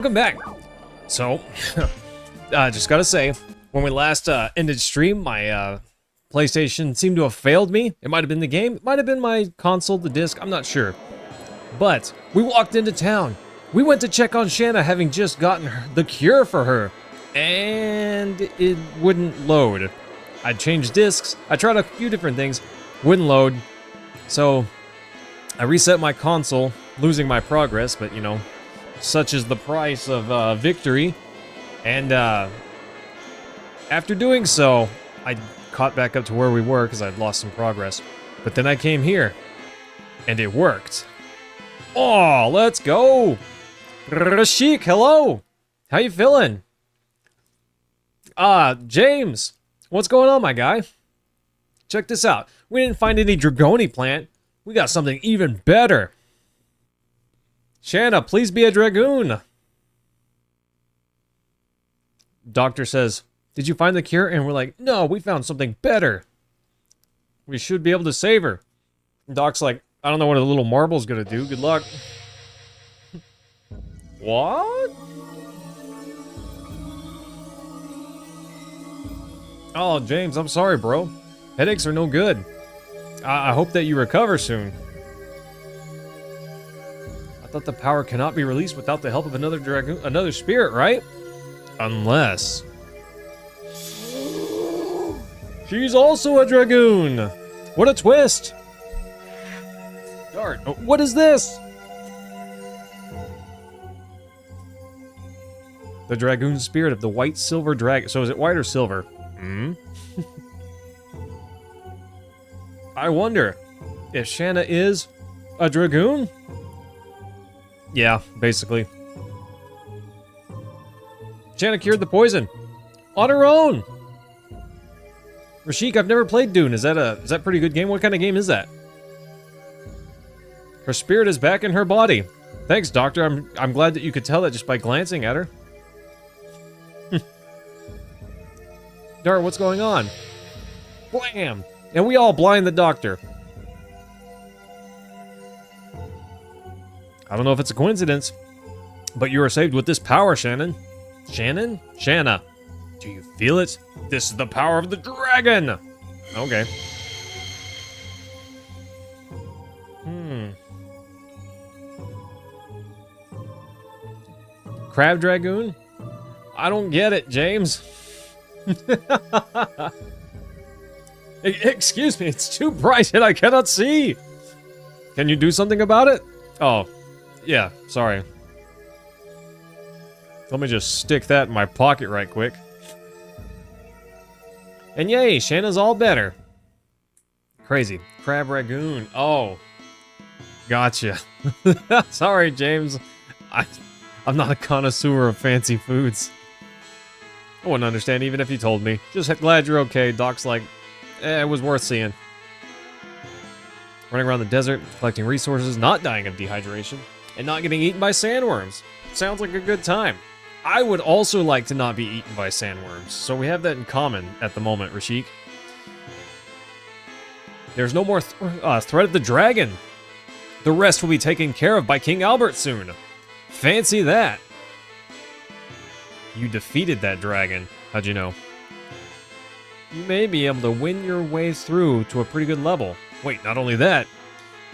Welcome back. So, just gotta say, when we last ended stream, my PlayStation seemed to have failed me. It might have been the game, it might have been my console, the disc, I'm not sure. But we walked into town. We went to check on Shanna, having just gotten the cure for her, and it wouldn't load. I changed discs, I tried a few different things, wouldn't load. So I reset my console, losing my progress, but you know, such is the price of victory. And after doing so, I caught back up to where we were because I'd lost some progress. But then I came here, and it worked. Oh, let's go! Rashik, hello! How you feeling? James, what's going on, my guy? Check this out. We didn't find any Dragoni plant. We got something even better. Shanna, please be a Dragoon. Doctor says, did you find the cure? And we're like, no, we found something better. We should be able to save her. Doc's like, I don't know what a little marble's gonna do. Good luck. What? Oh, James, I'm sorry, bro. Headaches are no good. I hope that you recover soon. I thought the power cannot be released without the help of another dragoon, another spirit, right? Unless... she's also a Dragoon! What a twist! Dart, what is this? The Dragoon spirit of the white silver dragon. So is it white or silver? Hmm? I wonder if Shanna is a Dragoon? Yeah, basically. Shanna cured the poison on her own. Rashik, I've never played Dune. Is that a pretty good game? What kind of game is that? Her spirit is back in her body. Thanks, Doctor. I'm glad that you could tell that just by glancing at her. Dart, what's going on? Blam! And we all blind the Doctor. I don't know if it's a coincidence, but you are saved with this power, Shannon. Shannon? Shanna. Do you feel it? This is the power of the dragon! Okay. Crab Dragoon? I don't get it, James. Excuse me, it's too bright and I cannot see. Can you do something about it? Oh, yeah, sorry. Let me just stick that in my pocket right quick. And yay, Shanna's all better. Crazy. Crab Dragoon. Oh. Gotcha. Sorry, James. I'm not a connoisseur of fancy foods. I wouldn't understand even if you told me. Just glad you're okay. Doc's like, it was worth seeing. Running around the desert, collecting resources, not dying of dehydration, and not getting eaten by sandworms. Sounds like a good time. I would also like to not be eaten by sandworms, so we have that in common at the moment, Rashik. There's no more threat of the dragon. The rest will be taken care of by King Albert soon. Fancy that. You defeated that dragon. How'd you know? You may be able to win your way through to a pretty good level. Wait, not only that,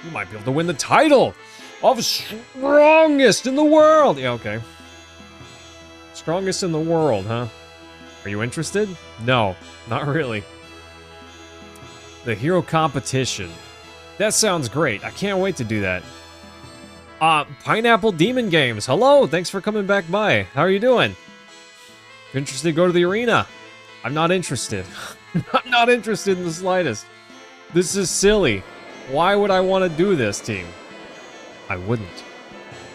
you might be able to win the title of strongest in the world. Yeah, okay. Strongest in the world, huh? Are you interested? No, not really. The hero competition. That sounds great. I can't wait to do that. Pineapple Demon Games. Hello, thanks for coming back by. How are you doing? If you're interested, go to the arena. I'm not interested. I'm not interested in the slightest. This is silly. Why would I want to do this, team? I wouldn't.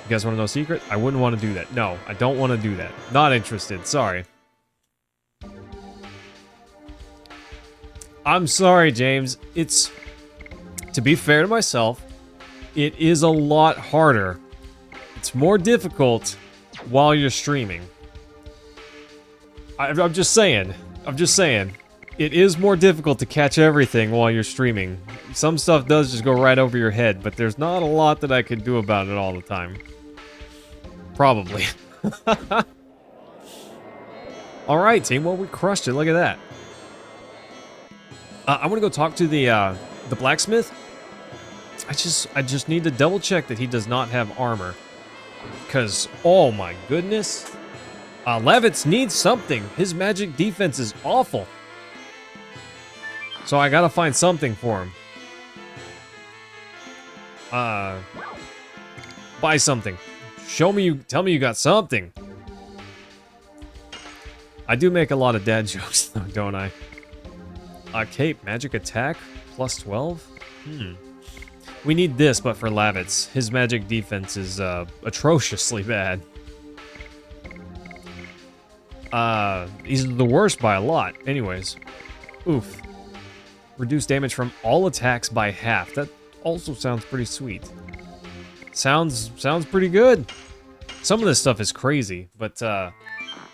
You guys want to know a secret? I wouldn't want to do that. No, I don't want to do that. Not interested. Sorry. I'm sorry, James. It's... to be fair to myself, it is a lot harder. It's more difficult while you're streaming. I'm just saying. I'm just saying. It is more difficult to catch everything while you're streaming. Some stuff does just go right over your head, but there's not a lot that I can do about it all the time. Probably. All right, team. Well, we crushed it. Look at that. I want to go talk to the blacksmith. I just need to double check that he does not have armor. Because, oh my goodness. Levitz needs something. His magic defense is awful. So I gotta find something for him. Buy something. Tell me you got something. I do make a lot of dad jokes though, don't I? Cape, magic attack, plus 12? We need this, but for Lavitz. His magic defense is, atrociously bad. He's the worst by a lot. Anyways. Oof. Reduce damage from all attacks by half. That also sounds pretty sweet. Sounds pretty good. Some of this stuff is crazy, but,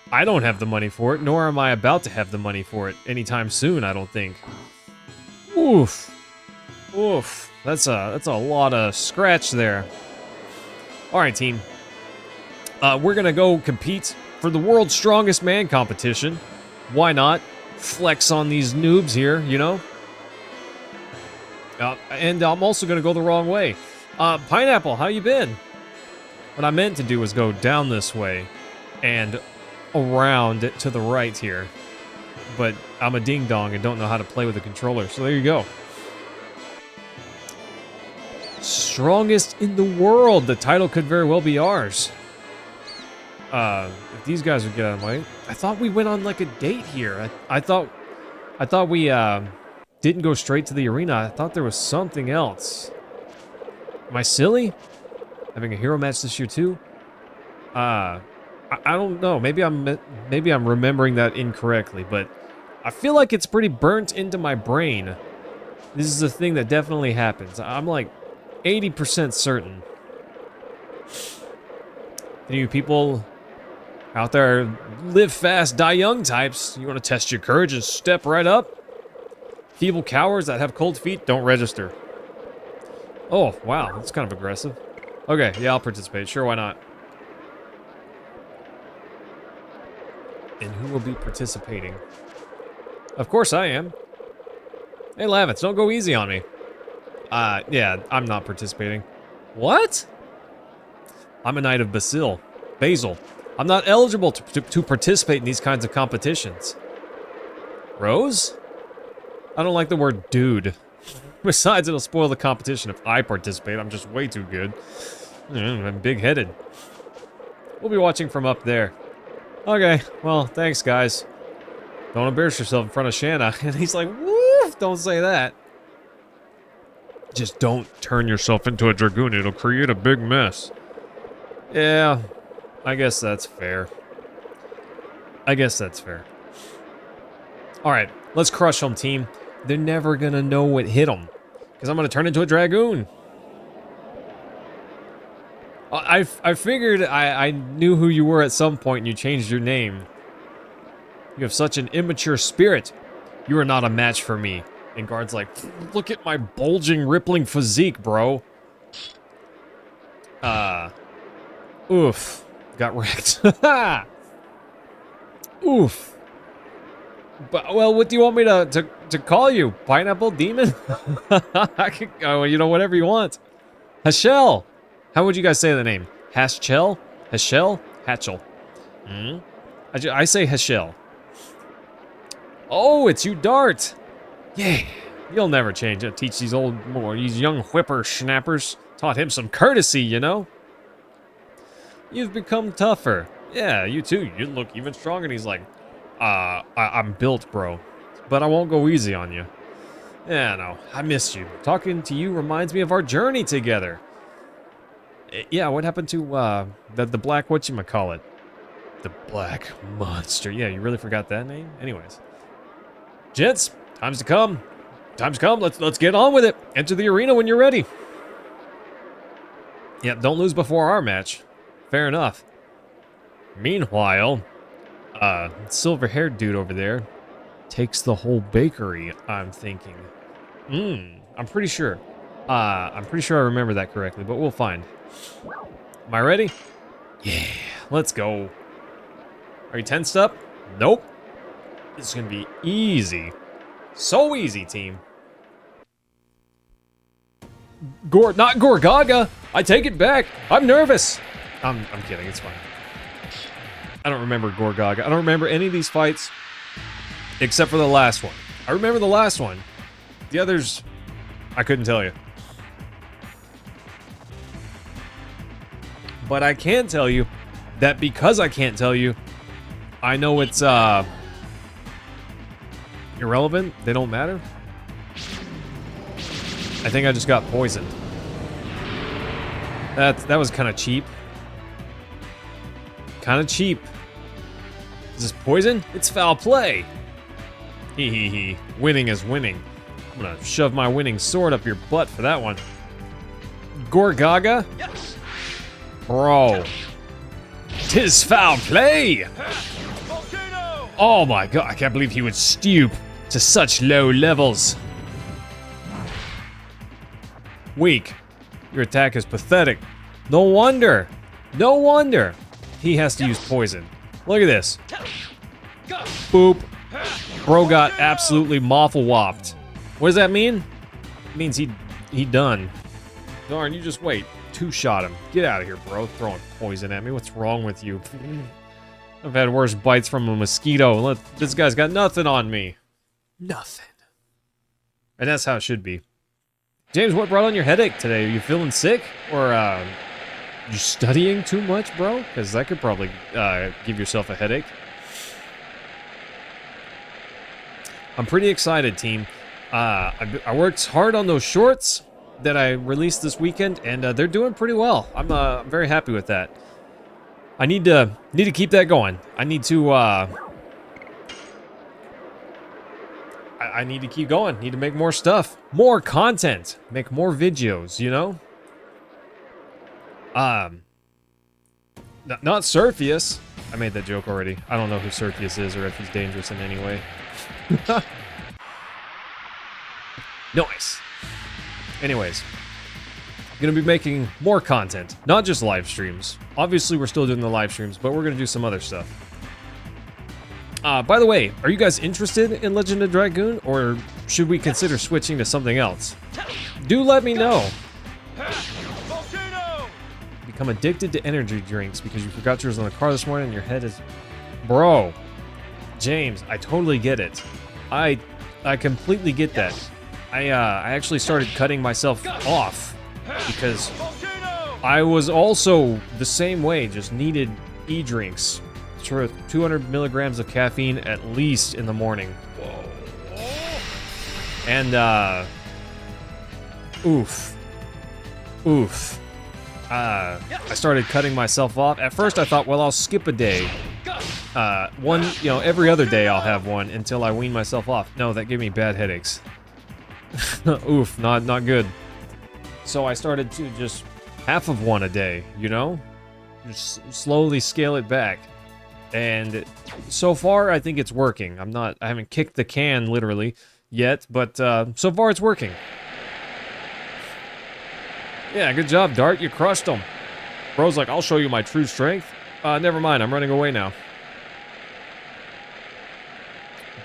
I don't have the money for it, nor am I about to have the money for it anytime soon, I don't think. Oof. Oof. That's a lot of scratch there. Alright, team. We're gonna go compete for the world's strongest man competition. Why not? Flex on these noobs here, you know? And I'm also gonna go the wrong way. Pineapple, how you been? What I meant to do was go down this way and around to the right here. But I'm a ding-dong and don't know how to play with a controller, so there you go. Strongest in the world. The title could very well be ours. If these guys would get out of my way. I thought we went on like a date here. I thought we didn't go straight to the arena. I thought there was something else. Am I silly? Having a hero match this year too? I don't know. Maybe I'm remembering that incorrectly, but I feel like it's pretty burnt into my brain. This is a thing that definitely happens. I'm like 80% certain. Any of you people out there live fast, die young types, you want to test your courage and step right up? Feeble cowards that have cold feet don't register. Oh, wow, that's kind of aggressive. Okay, yeah, I'll participate. Sure, why not? And who will be participating? Of course I am. Hey, Lavitz, don't go easy on me. Yeah, I'm not participating. What? I'm a Knight of Basil. I'm not eligible to participate in these kinds of competitions. Rose? I don't like the word dude. Besides, it'll spoil the competition if I participate. I'm just way too good. I'm big-headed. We'll be watching from up there. Okay, well, thanks, guys. Don't embarrass yourself in front of Shanna. And he's like, woof, don't say that. Just don't turn yourself into a Dragoon. It'll create a big mess. Yeah, I guess that's fair. Alright, let's crush them, team. They're never gonna know what hit them. Because I'm gonna turn into a Dragoon. I figured I knew who you were at some point and you changed your name. You have such an immature spirit. You are not a match for me. And Guard's like, look at my bulging, rippling physique, bro. Oof. Got wrecked. Oof. But, well, what do you want me to call you? Pineapple Demon? I could, oh, you know, whatever you want. Hashel. How would you guys say the name? Hashel? Hashel? Hatchel. I say Hashel. Oh, it's you, Dart. Yeah. You'll never change. I'll teach these these young whippersnappers. Taught him some courtesy, you know? You've become tougher. Yeah, you too. You look even stronger. And he's like, I'm built, bro. But I won't go easy on you. Yeah, no. I miss you. Talking to you reminds me of our journey together. Yeah, what happened to, the black whatchamacallit? The Black Monster. Yeah, you really forgot that name? Anyways. Gents, time's to come. Time's come. Let's get on with it. Enter the arena when you're ready. Yep, don't lose before our match. Fair enough. Meanwhile, silver-haired dude over there takes the whole bakery, I'm thinking. I'm pretty sure. I remember that correctly, but we'll find. Am I ready? Yeah. Let's go. Are you tensed up? Nope. This is gonna be easy. So easy, team. Not Gorgaga. I take it back. I'm nervous. I'm kidding. It's fine. I don't remember Gorgaga. I don't remember any of these fights except for the last one. I remember the last one. The others, I couldn't tell you. But I can tell you that because I can't tell you, I know it's irrelevant. They don't matter. I think I just got poisoned. That was kind of cheap. Kind of cheap. Is this poison? It's foul play. Hee hee hee. Winning is winning. I'm gonna shove my winning sword up your butt for that one. Gorgaga? Yes. Bro. 'Tis foul play! Volcano. Oh my god, I can't believe he would stoop to such low levels. Weak. Your attack is pathetic. No wonder. No wonder. He has to use poison. Look at this. Boop. Bro got absolutely moffle-whopped. What does that mean? It means he done. Darn, you just wait. Two-shot him. Get out of here, bro. Throwing poison at me. What's wrong with you? I've had worse bites from a mosquito. This guy's got nothing on me. Nothing. And that's how it should be. James, what brought on your headache today? Are you feeling sick? Or, you studying too much, bro? Because that could probably, give yourself a headache. I'm pretty excited, team. I worked hard on those shorts that I released this weekend, and they're doing pretty well. I'm very happy with that. I need to keep that going. I need to I need to keep going. Need to make more stuff, more content, make more videos. You know. Not Surfius. I made that joke already. I don't know who Surfius is or if he's dangerous in any way. Nice. Anyways, gonna be making more content, not just live streams. Obviously, we're still doing the live streams, but we're gonna do some other stuff. By the way, are you guys interested in Legend of Dragoon, or should we consider switching to something else? Do let me know. Become addicted to energy drinks because you forgot yours in the car this morning and your head is... Bro. James, I totally get it. I completely get that. I actually started cutting myself off because I was also the same way, just needed e-drinks. For 200 milligrams of caffeine at least in the morning. And, oof. I started cutting myself off. At first I thought, well, I'll skip a day. Every other day I'll have one until I wean myself off. No, that gave me bad headaches. Oof, not good. So I started to just half of one a day, you know? Just slowly scale it back. And so far, I think it's working. I haven't kicked the can, literally, yet, but so far it's working. Yeah, good job, Dart. You crushed him. Bro's like, I'll show you my true strength. Never mind, I'm running away now.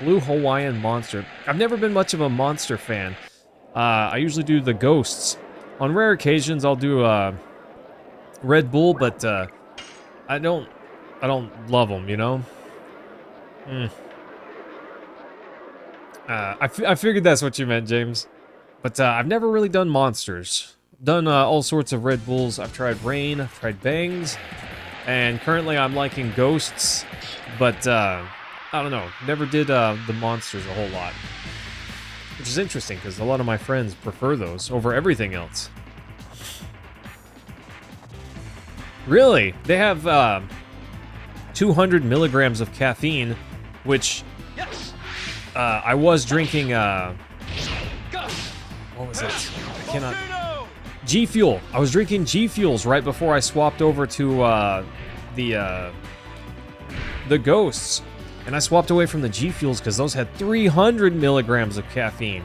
Blue Hawaiian Monster. I've never been much of a monster fan. I usually do the ghosts. On rare occasions, I'll do Red Bull, but I don't love them, you know? I figured that's what you meant, James. But I've never really done monsters. Done all sorts of Red Bulls. I've tried Rain, I've tried Bangs, and currently I'm liking Ghosts, but I don't know. Never did the monsters a whole lot. Which is interesting, because a lot of my friends prefer those over everything else. Really? They have 200 milligrams of caffeine, which I was drinking, what was it? I cannot... G Fuel. I was drinking G Fuels right before I swapped over to the Ghosts. And I swapped away from the G Fuels because those had 300 milligrams of caffeine.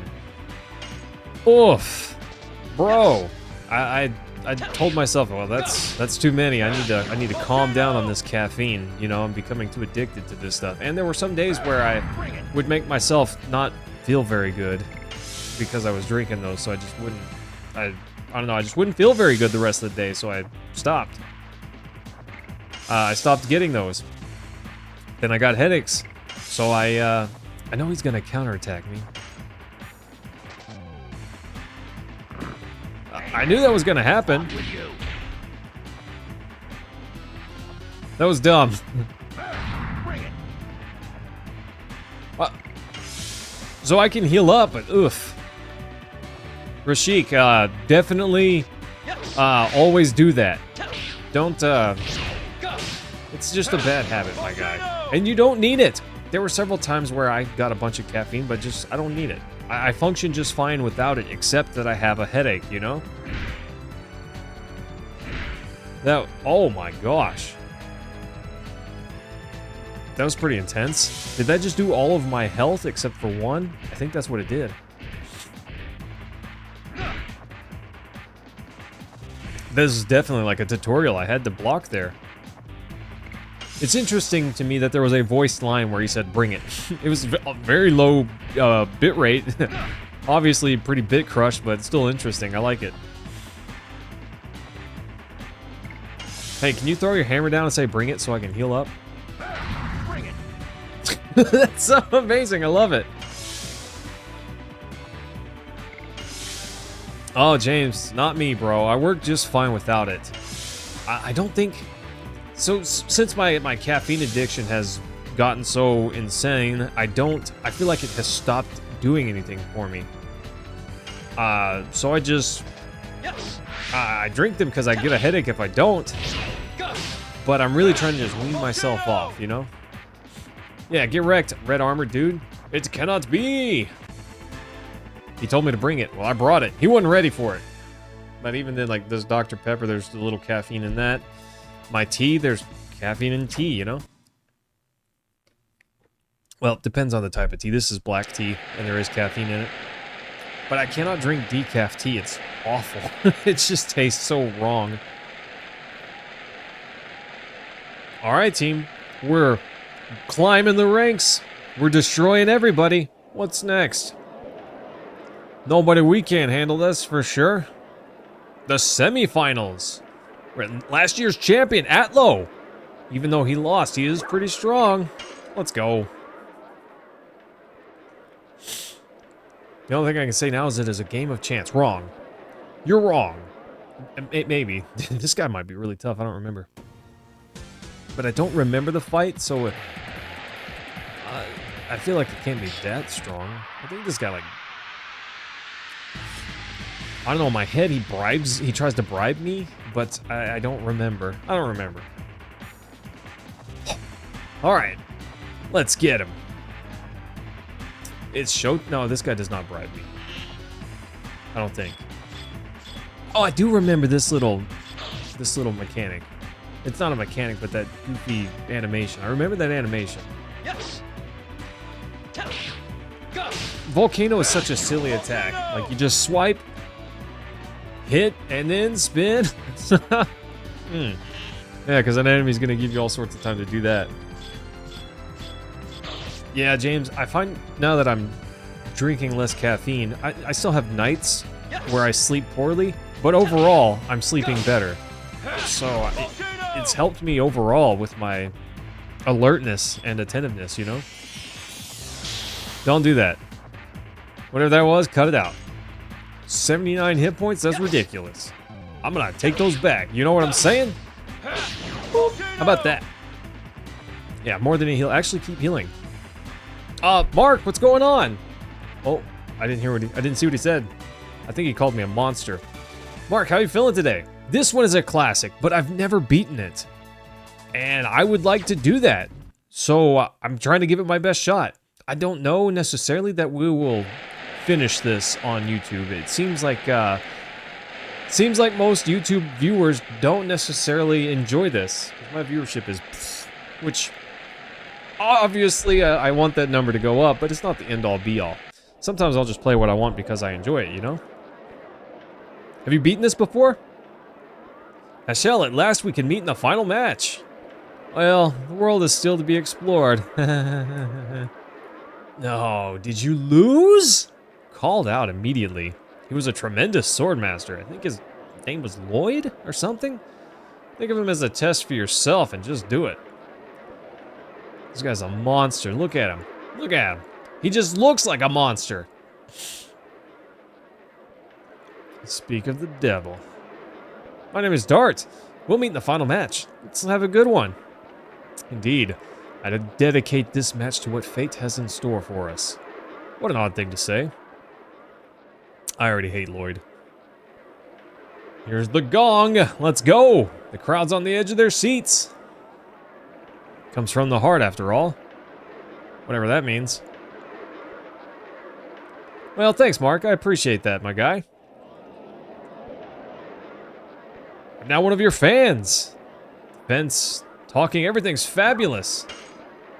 Oof. Bro. I I told myself, well, that's too many. I need to calm down on this caffeine. You know, I'm becoming too addicted to this stuff. And there were some days where I would make myself not feel very good because I was drinking those. So I just wouldn't. I don't know. I just wouldn't feel very good the rest of the day. So I stopped. I stopped getting those. Then I got headaches. So I know he's gonna counterattack me. I knew that was gonna happen. That was dumb. So I can heal up, but oof. Rashik, definitely always do that. Don't, it's just a bad habit, my guy. And you don't need it. There were several times where I got a bunch of caffeine, but just, I don't need it. I function just fine without it, except that I have a headache, you know? That, oh my gosh. That was pretty intense. Did that just do all of my health except for one? I think that's what it did. This is definitely like a tutorial. I had to block there. It's interesting to me that there was a voiced line where he said, bring it. It was a very low bit rate. Obviously pretty bit crushed, but still interesting. I like it. Hey, can you throw your hammer down and say bring it so I can heal up? Bring it. That's so amazing. I love it. Oh, James, not me, bro. I work just fine without it. I don't think... So, since my caffeine addiction has gotten so insane, I feel like it has stopped doing anything for me. So I just... I drink them because I get a headache if I don't. But I'm really trying to just wean myself off, you know? Yeah, get wrecked, red armor, dude. It cannot be! He told me to bring it. Well, I brought it. He wasn't ready for it. But even then, like, this Dr. Pepper, there's a little caffeine in that. My tea, there's caffeine in tea, you know? Well, it depends on the type of tea. This is black tea, and there is caffeine in it. But I cannot drink decaf tea. It's awful. It just tastes so wrong. All right, team. We're climbing the ranks. We're destroying everybody. What's next? Nobody we can't handle this, for sure. The semifinals. Last year's champion, Atlo. Even though he lost, he is pretty strong. Let's go. The only thing I can say now is it is a game of chance. Wrong. You're wrong. Maybe. This guy might be really tough. I don't remember. But I don't remember the fight, so... I feel like it can't be that strong. I think this guy, like... I don't know, in my head he tries to bribe me, but I don't remember. I don't remember. Alright, let's get him. It's no, this guy does not bribe me. I don't think. Oh, I do remember this little mechanic. It's not a mechanic, but that goofy animation. I remember that animation. Yes. Volcano is such a silly attack. Like, you just swipe, hit, and then spin. Yeah, because an enemy's going to give you all sorts of time to do that. Yeah, James, I find now that I'm drinking less caffeine, I still have nights where I sleep poorly, but overall, I'm sleeping better. So it's helped me overall with my alertness and attentiveness, you know? Don't do that. Whatever that was, cut it out. 79 hit points? That's ridiculous. I'm gonna take those back. You know what I'm saying? How about that? Yeah, more than a heal. Actually, keep healing. Mark, what's going on? Oh, I didn't see what he said. I think he called me a monster. Mark, how you feeling today? This one is a classic, but I've never beaten it. And I would like to do that. So I'm trying to give it my best shot. I don't know necessarily that we will finish this on YouTube. It seems like most YouTube viewers don't necessarily enjoy this. My viewership is, which obviously I want that number to go up, but it's not the end-all be-all. Sometimes I'll just play what I want because I enjoy it, you know? Have you beaten this before? Hashel, at last we can meet in the final match. Well, the world is still to be explored. No, did you lose? Called out immediately. He was a tremendous swordmaster. I think his name was Lloyd or something? Think of him as a test for yourself and just do it. This guy's a monster. Look at him. Look at him. He just looks like a monster. Speak of the devil. My name is Dart. We'll meet in the final match. Let's have a good one. Indeed. I'd dedicate this match to what fate has in store for us. What an odd thing to say. I already hate Lloyd. Here's the gong. Let's go. The crowd's on the edge of their seats. Comes from the heart, after all. Whatever that means. Well, thanks, Mark. I appreciate that, my guy. I'm now one of your fans. Fence talking. Everything's fabulous.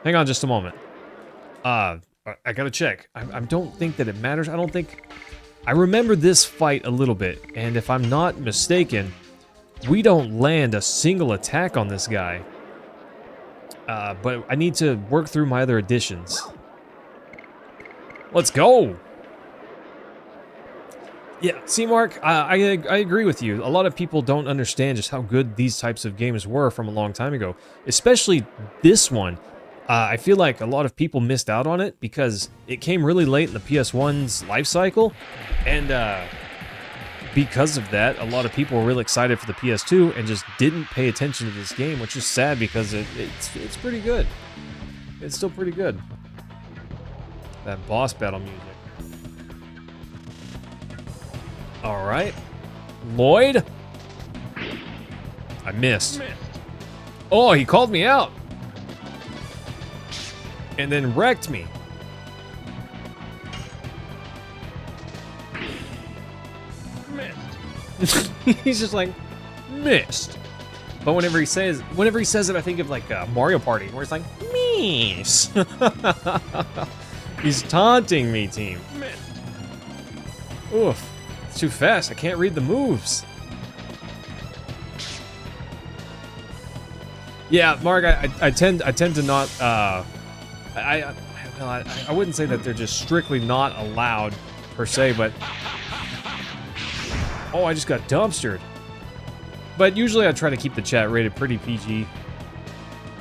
Hang on just a moment. I gotta check. I don't think that it matters. I don't think... I remember this fight a little bit, and if I'm not mistaken, we don't land a single attack on this guy. But I need to work through my other additions. Let's go! Yeah, see, Mark, I agree with you. A lot of people don't understand just how good these types of games were from a long time ago. Especially this one. I feel like a lot of people missed out on it because it came really late in the PS1's life cycle. And because of that, a lot of people were really excited for the PS2 and just didn't pay attention to this game, which is sad because it's pretty good. It's still pretty good. That boss battle music. Alright. Lloyd? I missed. Oh, he called me out. And then wrecked me. Missed. He's just like, missed. But whenever he says it, I think of like Mario Party, where it's like, miss. He's taunting me, team. Missed. Oof. It's too fast. I can't read the moves. Yeah, Mark, I tend to not I wouldn't say that they're just strictly not allowed per se, but oh, I just got dumpstered. But usually I try to keep the chat rated pretty PG.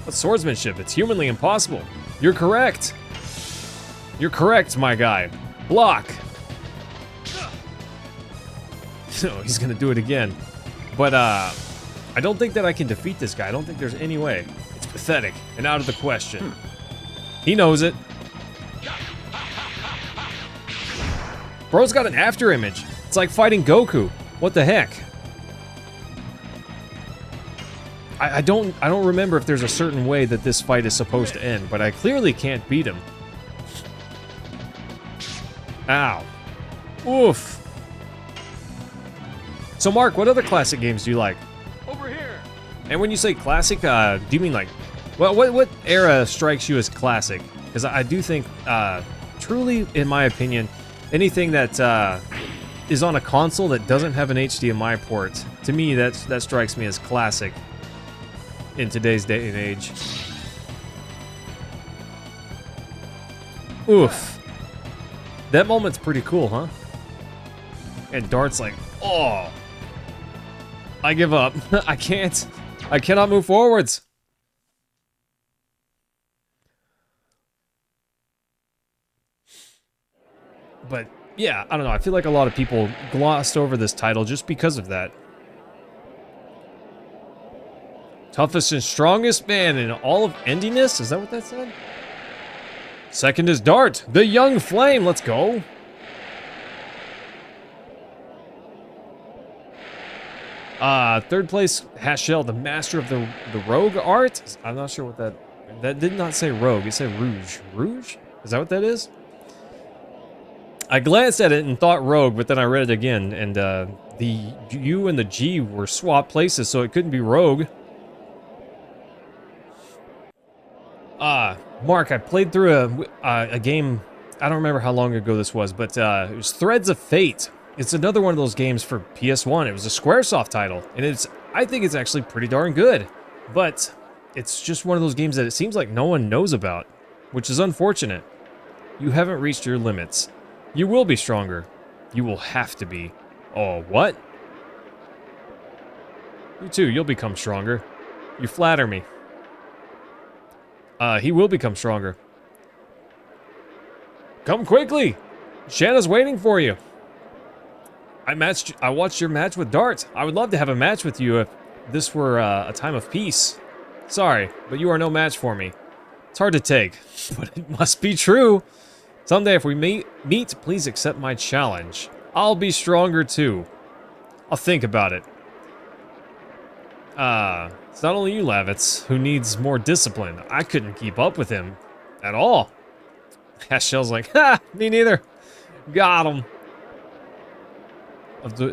That's swordsmanship. It's humanly impossible. You're correct. You're correct, my guy. Block. So he's gonna do it again. But I don't think that I can defeat this guy. I don't think there's any way. It's pathetic and out of the question. He knows it. Bro's got an after image. It's like fighting Goku. What the heck? I don't remember if there's a certain way that this fight is supposed to end, but I clearly can't beat him. Ow. Oof. So Mark, what other classic games do you like? Over here. And when you say classic, do you mean like, well, what era strikes you as classic? Because I do think, truly, in my opinion, anything that is on a console that doesn't have an HDMI port, to me, that strikes me as classic in today's day and age. Oof. That moment's pretty cool, huh? And Dart's like, oh, I give up. I cannot move forwards. But yeah, I don't know. I feel like a lot of people glossed over this title just because of that. Toughest and strongest man in all of Endiness? Is that what that said? Second is Dart, the young flame. Let's go. Third place, Hashel, the master of the rogue art. I'm not sure what that did not say rogue. It said rouge. Rouge? Is that what that is? I glanced at it and thought rogue, but then I read it again, and the U and the G were swapped places, so it couldn't be rogue. Mark, I played through a game, I don't remember how long ago this was, but it was Threads of Fate. It's another one of those games for PS1. It was a Squaresoft title, and I think it's actually pretty darn good. But it's just one of those games that it seems like no one knows about, which is unfortunate. You haven't reached your limits. You will be stronger. You will have to be. Oh, what? You too, you'll become stronger. You flatter me. He will become stronger. Come quickly! Shanna's waiting for you. I watched your match with Dart. I would love to have a match with you if this were a time of peace. Sorry, but you are no match for me. It's hard to take, but it must be true. Someday if we meet, please accept my challenge. I'll be stronger too. I'll think about it. It's not only you, Lavitz, who needs more discipline. I couldn't keep up with him at all. Hashell's like, ha, me neither. Got him.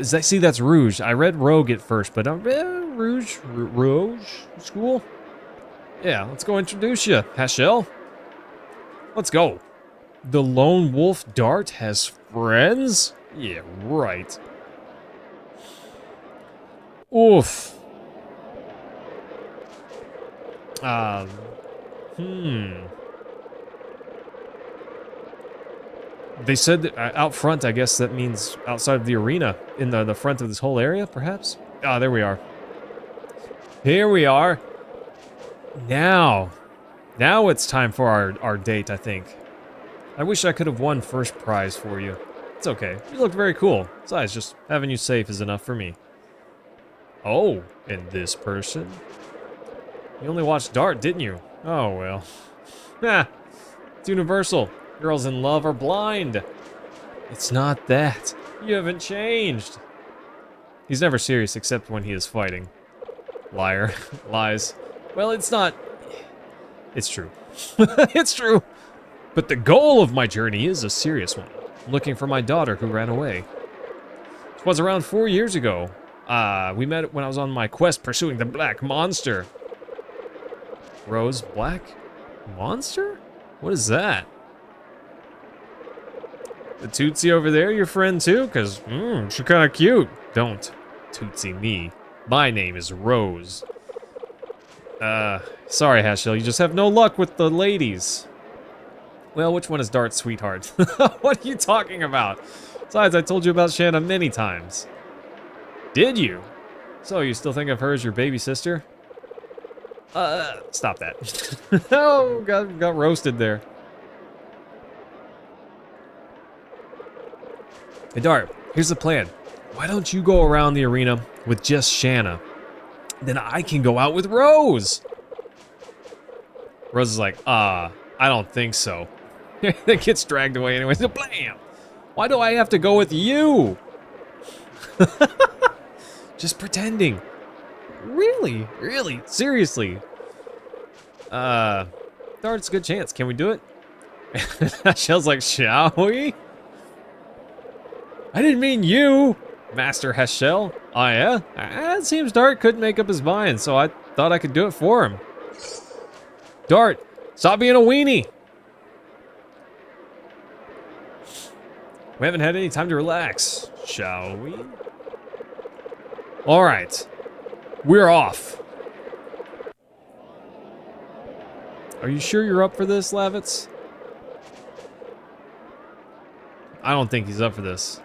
See, that's Rouge. I read Rogue at first, but Rouge School? Yeah, let's go introduce you, Hashell. Let's go. The Lone Wolf Dart has friends? Yeah, right. Oof. They said that, out front, I guess that means outside of the arena, in the front of this whole area, perhaps? Ah, there we are. Here we are. Now it's time for our date, I think. I wish I could have won first prize for you. It's okay. You look very cool. Besides, just having you safe is enough for me. Oh, and this person? You only watched Dart, didn't you? Oh, well. Ha! It's universal. Girls in love are blind. It's not that. You haven't changed. He's never serious except when he is fighting. Liar. Lies. Well, it's not... It's true. It's true. But the goal of my journey is a serious one. Looking for my daughter who ran away. It was around 4 years ago. We met when I was on my quest pursuing the Black Monster. Rose, Black Monster? What is that? The Tootsie over there, your friend too? Cause, she's kinda cute. Don't Tootsie me. My name is Rose. Sorry, Hashell, you just have no luck with the ladies. Well, which one is Dart's sweetheart? What are you talking about? Besides, I told you about Shanna many times. Did you? So, you still think of her as your baby sister? Stop that. Oh, got roasted there. Hey, Dart, here's the plan. Why don't you go around the arena with just Shanna? Then I can go out with Rose. Rose is like, I don't think so. That gets dragged away anyway. So blam! Why do I have to go with you? Just pretending. Really? Really? Seriously? Dart's a good chance. Can we do it? Shell's like, shall we? I didn't mean you, Master Heshell. Oh yeah? It seems Dart couldn't make up his mind, so I thought I could do it for him. Dart, stop being a weenie. We haven't had any time to relax, shall we? All right, we're off. Are you sure you're up for this, Lavitz? I don't think he's up for this.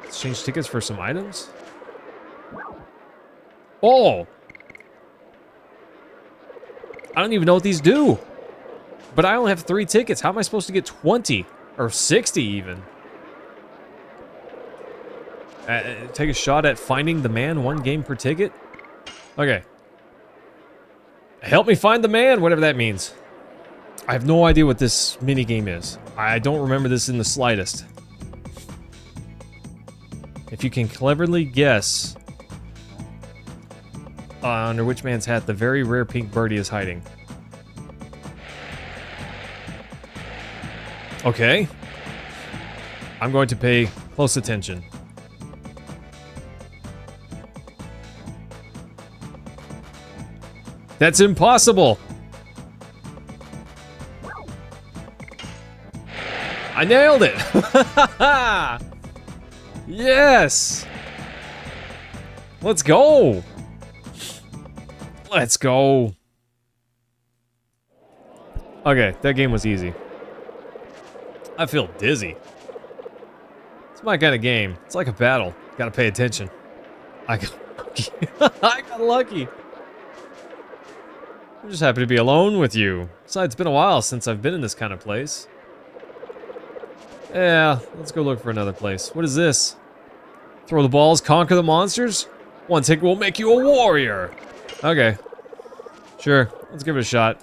Exchange tickets for some items? Oh! I don't even know what these do. But I only have 3 tickets. How am I supposed to get 20? Or 60 even? Take a shot at finding the man, 1 game per ticket? Okay. Help me find the man, whatever that means. I have no idea what this minigame is. I don't remember this in the slightest. If you can cleverly guess under which man's hat the very rare pink birdie is hiding. Okay. I'm going to pay close attention. That's impossible! I nailed it! Yes! Let's go. Let's go. Okay, that game was easy. I feel dizzy. It's my kind of game. It's like a battle. Gotta pay attention. I got lucky. I got lucky. I'm just happy to be alone with you. Besides, it's been a while since I've been in this kind of place. Yeah, let's go look for another place. What is this? Throw the balls, conquer the monsters? One tick will make you a warrior. Okay. Sure, let's give it a shot.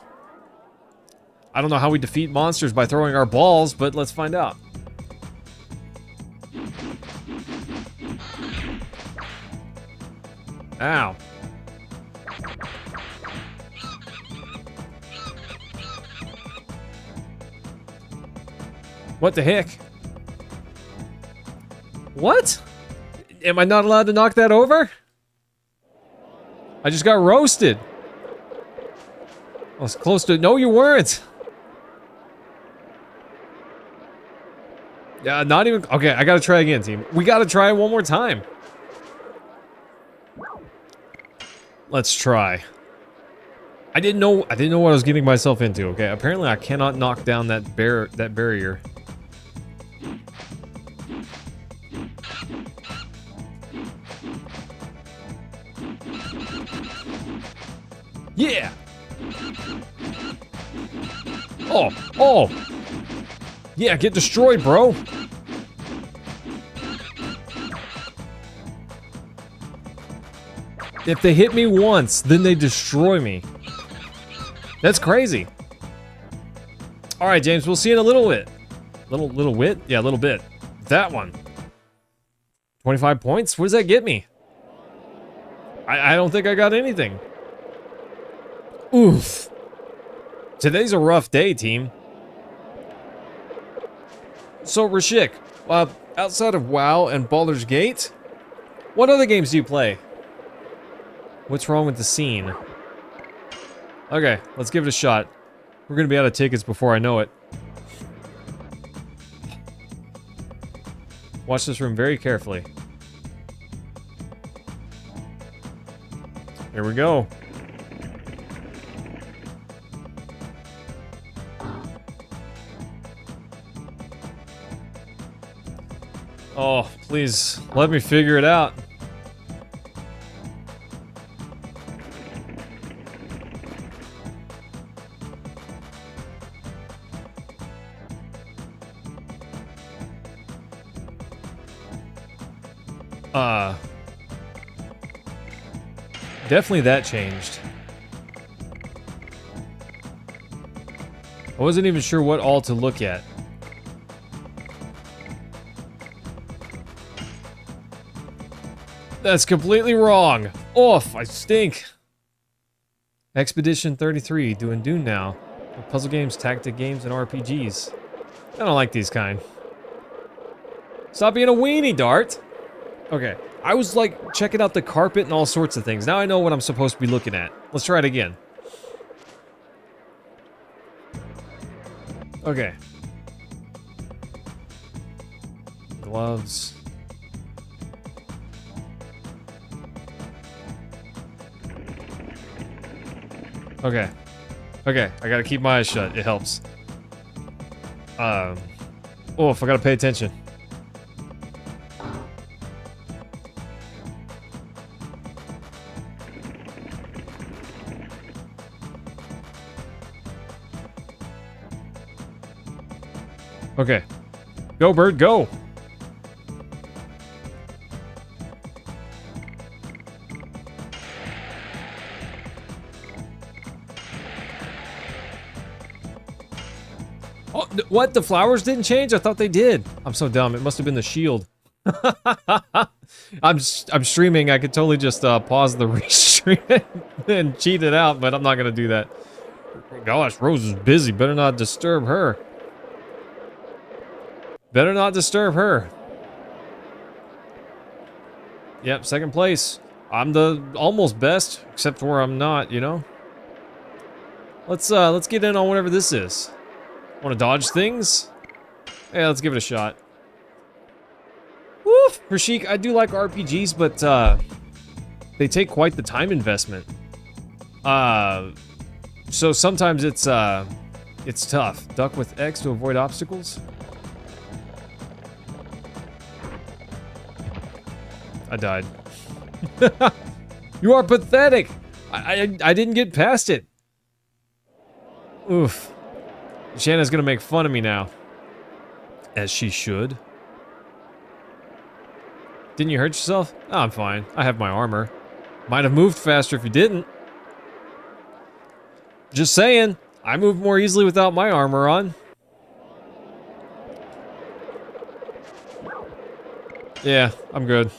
I don't know how we defeat monsters by throwing our balls, but let's find out. Ow. What the heck? What? Am I not allowed to knock that over? I just got roasted. I was close to... No, you weren't. Yeah, not even... Okay, I gotta try again, team. We gotta try it one more time. Let's try. I didn't know what I was getting myself into, okay? Apparently I cannot knock down that barrier. Yeah! Oh! Oh! Yeah, get destroyed, bro! If they hit me once, then they destroy me. That's crazy. Alright, James, we'll see you in a little bit. Little bit? Yeah, a little bit. That one. 25 points? What does that get me? I don't think I got anything. Oof. Today's a rough day, team. So, Rashik, outside of WoW and Baldur's Gate, what other games do you play? What's wrong with the scene? Okay, let's give it a shot. We're gonna be out of tickets before I know it. Watch this room very carefully. Here we go. Oh, please, let me figure it out. Definitely that changed. I wasn't even sure what all to look at. That's completely wrong. Oof, I stink. Expedition 33, doing Dune now. Puzzle games, tactic games, and RPGs. I don't like these kind. Stop being a weenie, Dart. Okay, I was like checking out the carpet and all sorts of things. Now I know what I'm supposed to be looking at. Let's try it again. Okay. Gloves. Okay. Okay, I gotta keep my eyes shut. It helps. Oh, if I gotta pay attention. Okay. Go, bird, go! Oh, what? The flowers didn't change? I thought they did. I'm so dumb. It must have been the shield. I'm streaming. I could totally just pause the restream and cheat it out, but I'm not gonna do that. Gosh, Rose is busy. Better not disturb her. Better not disturb her. Yep, second place. I'm the almost best, except where I'm not, you know? Let's get in on whatever this is. Want to dodge things? Yeah, let's give it a shot. Woof! Rashik, I do like RPGs, but they take quite the time investment. So sometimes it's tough. Duck with X to avoid obstacles. I died. You are pathetic. I didn't get past it. Oof. Shanna's gonna make fun of me now. As she should. Didn't you hurt yourself? Oh, I'm fine. I have my armor. Might have moved faster if you didn't. Just saying. I move more easily without my armor on. Yeah, I'm good.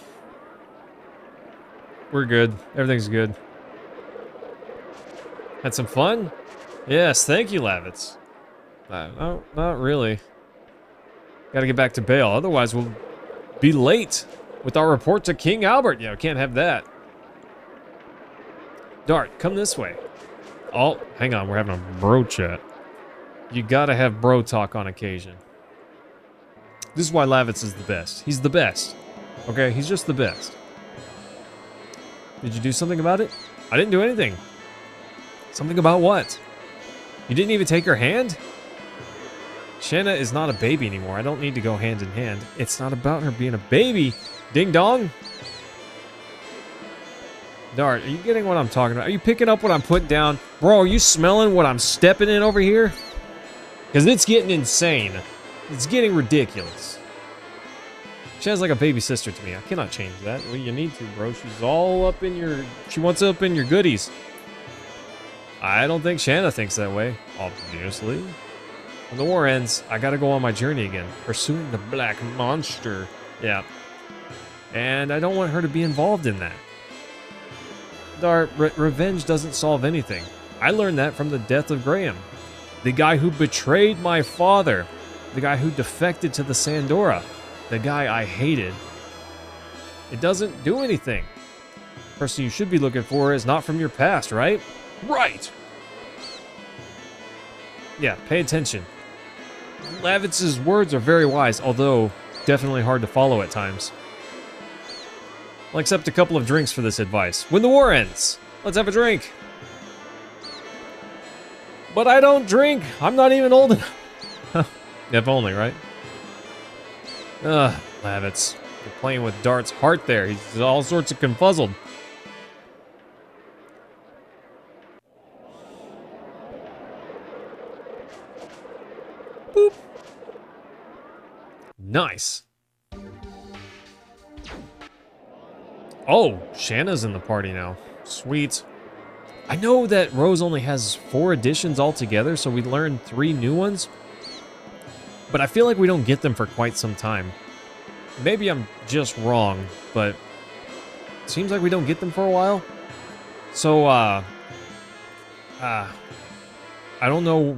We're good. Everything's good. Had some fun? Yes, thank you, Lavitz. No, not really. Gotta get back to Bale, otherwise we'll be late with our report to King Albert. Yeah, we can't have that. Dart, come this way. Oh, hang on, we're having a bro chat. You gotta have bro talk on occasion. This is why Lavitz is the best. He's the best. Okay, he's just the best. Did you do something about it? I didn't do anything. Something about what? You didn't even take her hand? Shanna is not a baby anymore. I don't need to go hand in hand. It's not about her being a baby. Ding dong. Dart, are you getting what I'm talking about? Are you picking up what I'm putting down? Bro, are you smelling what I'm stepping in over here? Because it's getting insane. It's getting ridiculous. Shanna's like a baby sister to me. I cannot change that. Well, you need to, bro. She's all up in your... She wants up in your goodies. I don't think Shanna thinks that way, obviously. When the war ends, I gotta go on my journey again. Pursuing the black monster. Yeah. And I don't want her to be involved in that. Dart, revenge doesn't solve anything. I learned that from the death of Graham. The guy who betrayed my father. The guy who defected to the Sandora. The guy I hated. It doesn't do anything. The person you should be looking for is not from your past, right? Right! Yeah, pay attention. Lavitz's words are very wise, although definitely hard to follow at times. I'll accept a couple of drinks for this advice. When the war ends, let's have a drink. But I don't drink. I'm not even old enough. If only, right? Lavitz. You're playing with Dart's heart there. He's all sorts of confuzzled. Boop. Nice. Oh, Shanna's in the party now. Sweet. I know that Rose only has 4 additions altogether, so we learned 3 new ones. But I feel like we don't get them for quite some time. Maybe I'm just wrong, but it seems like we don't get them for a while. So, I don't know.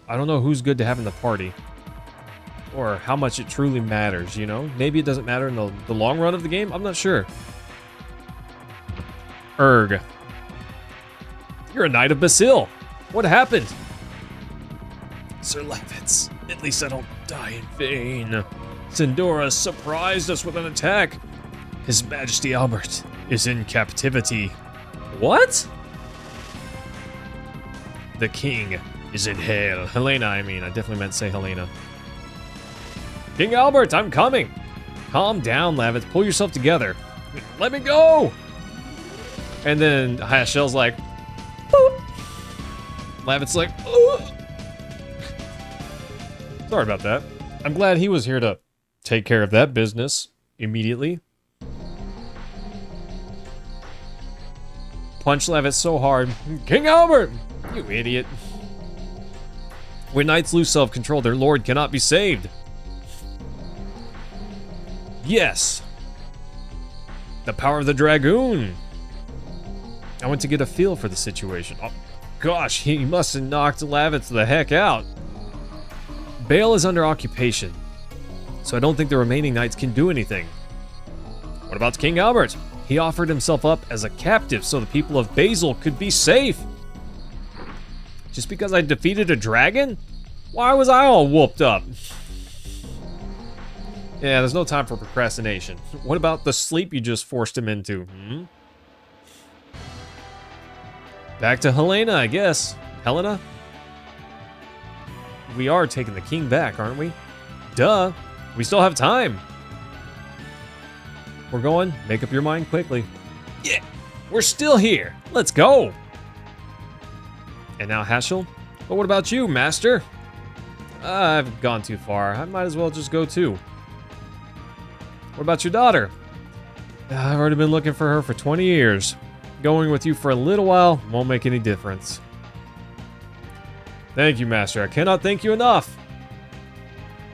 I don't know who's good to have in the party. Or how much it truly matters, you know? Maybe it doesn't matter in the long run of the game? I'm not sure. Erg. You're a Knight of Basil. What happened? Sir Lavitz, at least I don't die in vain. Sandora surprised us with an attack. His Majesty Albert is in captivity. What? The king is in hell. Helena, I mean. I definitely meant to say Helena. King Albert, I'm coming. Calm down, Lavitz. Pull yourself together. Let me go. And then Hayashell's like, boop. Lavitz like, ugh. Sorry about that. I'm glad he was here to take care of that business immediately. Punch Lavitz so hard. King Albert! You idiot. When knights lose self-control, their lord cannot be saved. Yes. The power of the Dragoon. I went to get a feel for the situation. Oh, gosh, he must have knocked Lavitz the heck out. Bale is under occupation, so I don't think the remaining knights can do anything. What about King Albert? He offered himself up as a captive so the people of Basil could be safe. Just because I defeated a dragon? Why was I all whooped up? Yeah, there's no time for procrastination. What about the sleep you just forced him into? Hmm? Back to Helena, I guess. Helena? We are taking the king back, aren't we? Duh. We still have time. We're going. Make up your mind quickly. Yeah, we're still here. Let's go. And now Heschel? But what about you, Master? I've gone too far. I might as well just go too. What about your daughter? I've already been looking for her for 20 years. Going with you for a little while won't make any difference. Thank you, Master. I cannot thank you enough.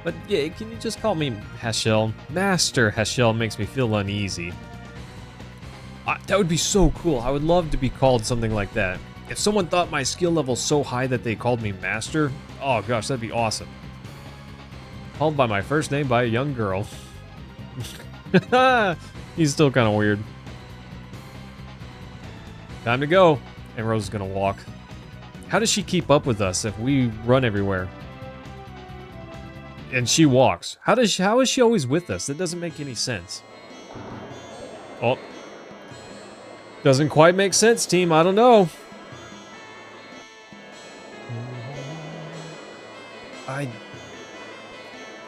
But yeah, can you just call me Heschel? Master Heschel makes me feel uneasy. That would be so cool. I would love to be called something like that. If someone thought my skill level's so high that they called me Master, oh gosh, that'd be awesome. Called by my first name by a young girl. He's still kind of weird. Time to go. And Rose is gonna walk. How does she keep up with us if we run everywhere? And she walks. How is she always with us? That doesn't make any sense. Oh. Doesn't quite make sense, team. I don't know.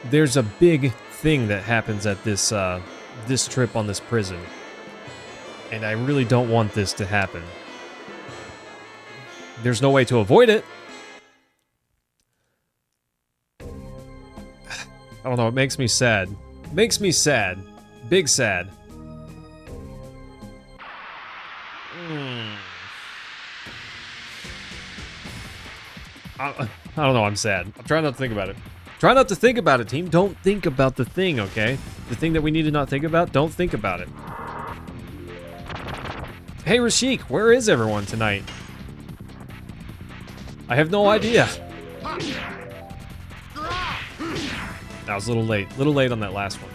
There's a big thing that happens at this this trip on this prison. And I really don't want this to happen. There's no way to avoid it. I don't know, it makes me sad. Makes me sad. Big sad. I don't know, I'm sad. I'm trying not to think about it. Try not to think about it, team. Don't think about the thing, okay? The thing that we need to not think about, don't think about it. Hey, Rashik, where is everyone tonight? I have no idea. That was a little late. A little late on that last one.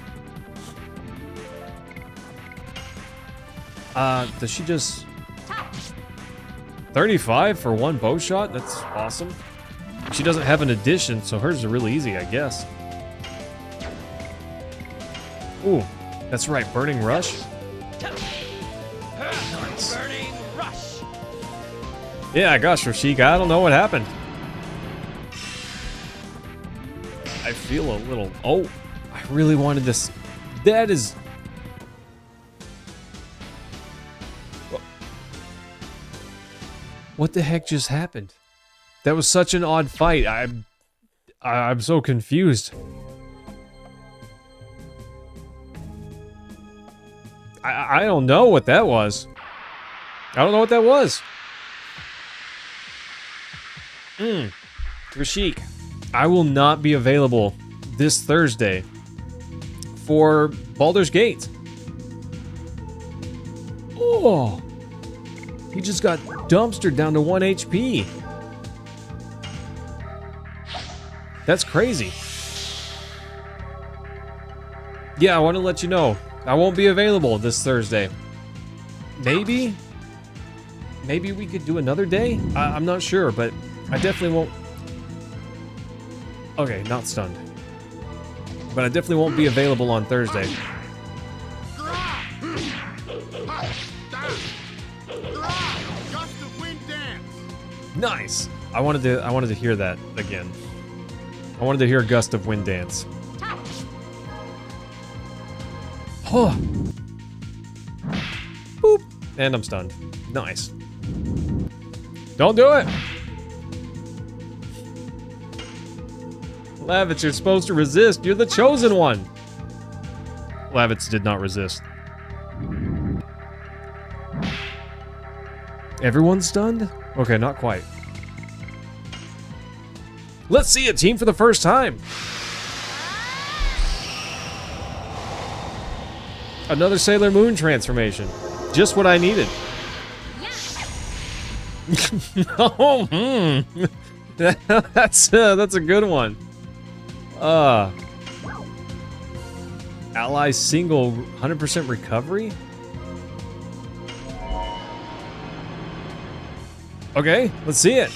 Does she just... 35 for one bow shot? That's awesome. She doesn't have an addition, so hers are really easy, I guess. Ooh, that's right, Burning Rush. Nice. Burning rush. Yeah, gosh, Rashik, I don't know what happened. I feel a little... Oh, I really wanted this... That is... What the heck just happened? That was such an odd fight. I'm so confused. I don't know what that was. I don't know what that was. Rashik, I will not be available this Thursday for Baldur's Gate. Oh, he just got dumpstered down to 1 HP. That's crazy. Yeah, I want to let you know. I won't be available this Thursday. Maybe we could do another day? I'm not sure, but I definitely won't. Okay, not stunned. But I definitely won't be available on Thursday. Nice. I wanted to hear that again. I wanted to hear Gust of Wind Dance. Oh. Boop. And I'm stunned. Nice. Don't do it! Lavitz, you're supposed to resist. You're the chosen one. Lavitz did not resist. Everyone's stunned? Okay, not quite. Let's see a team for the first time. Another Sailor Moon transformation. Just what I needed. Oh, that's a good one. Ally single 100% recovery? Okay, let's see it.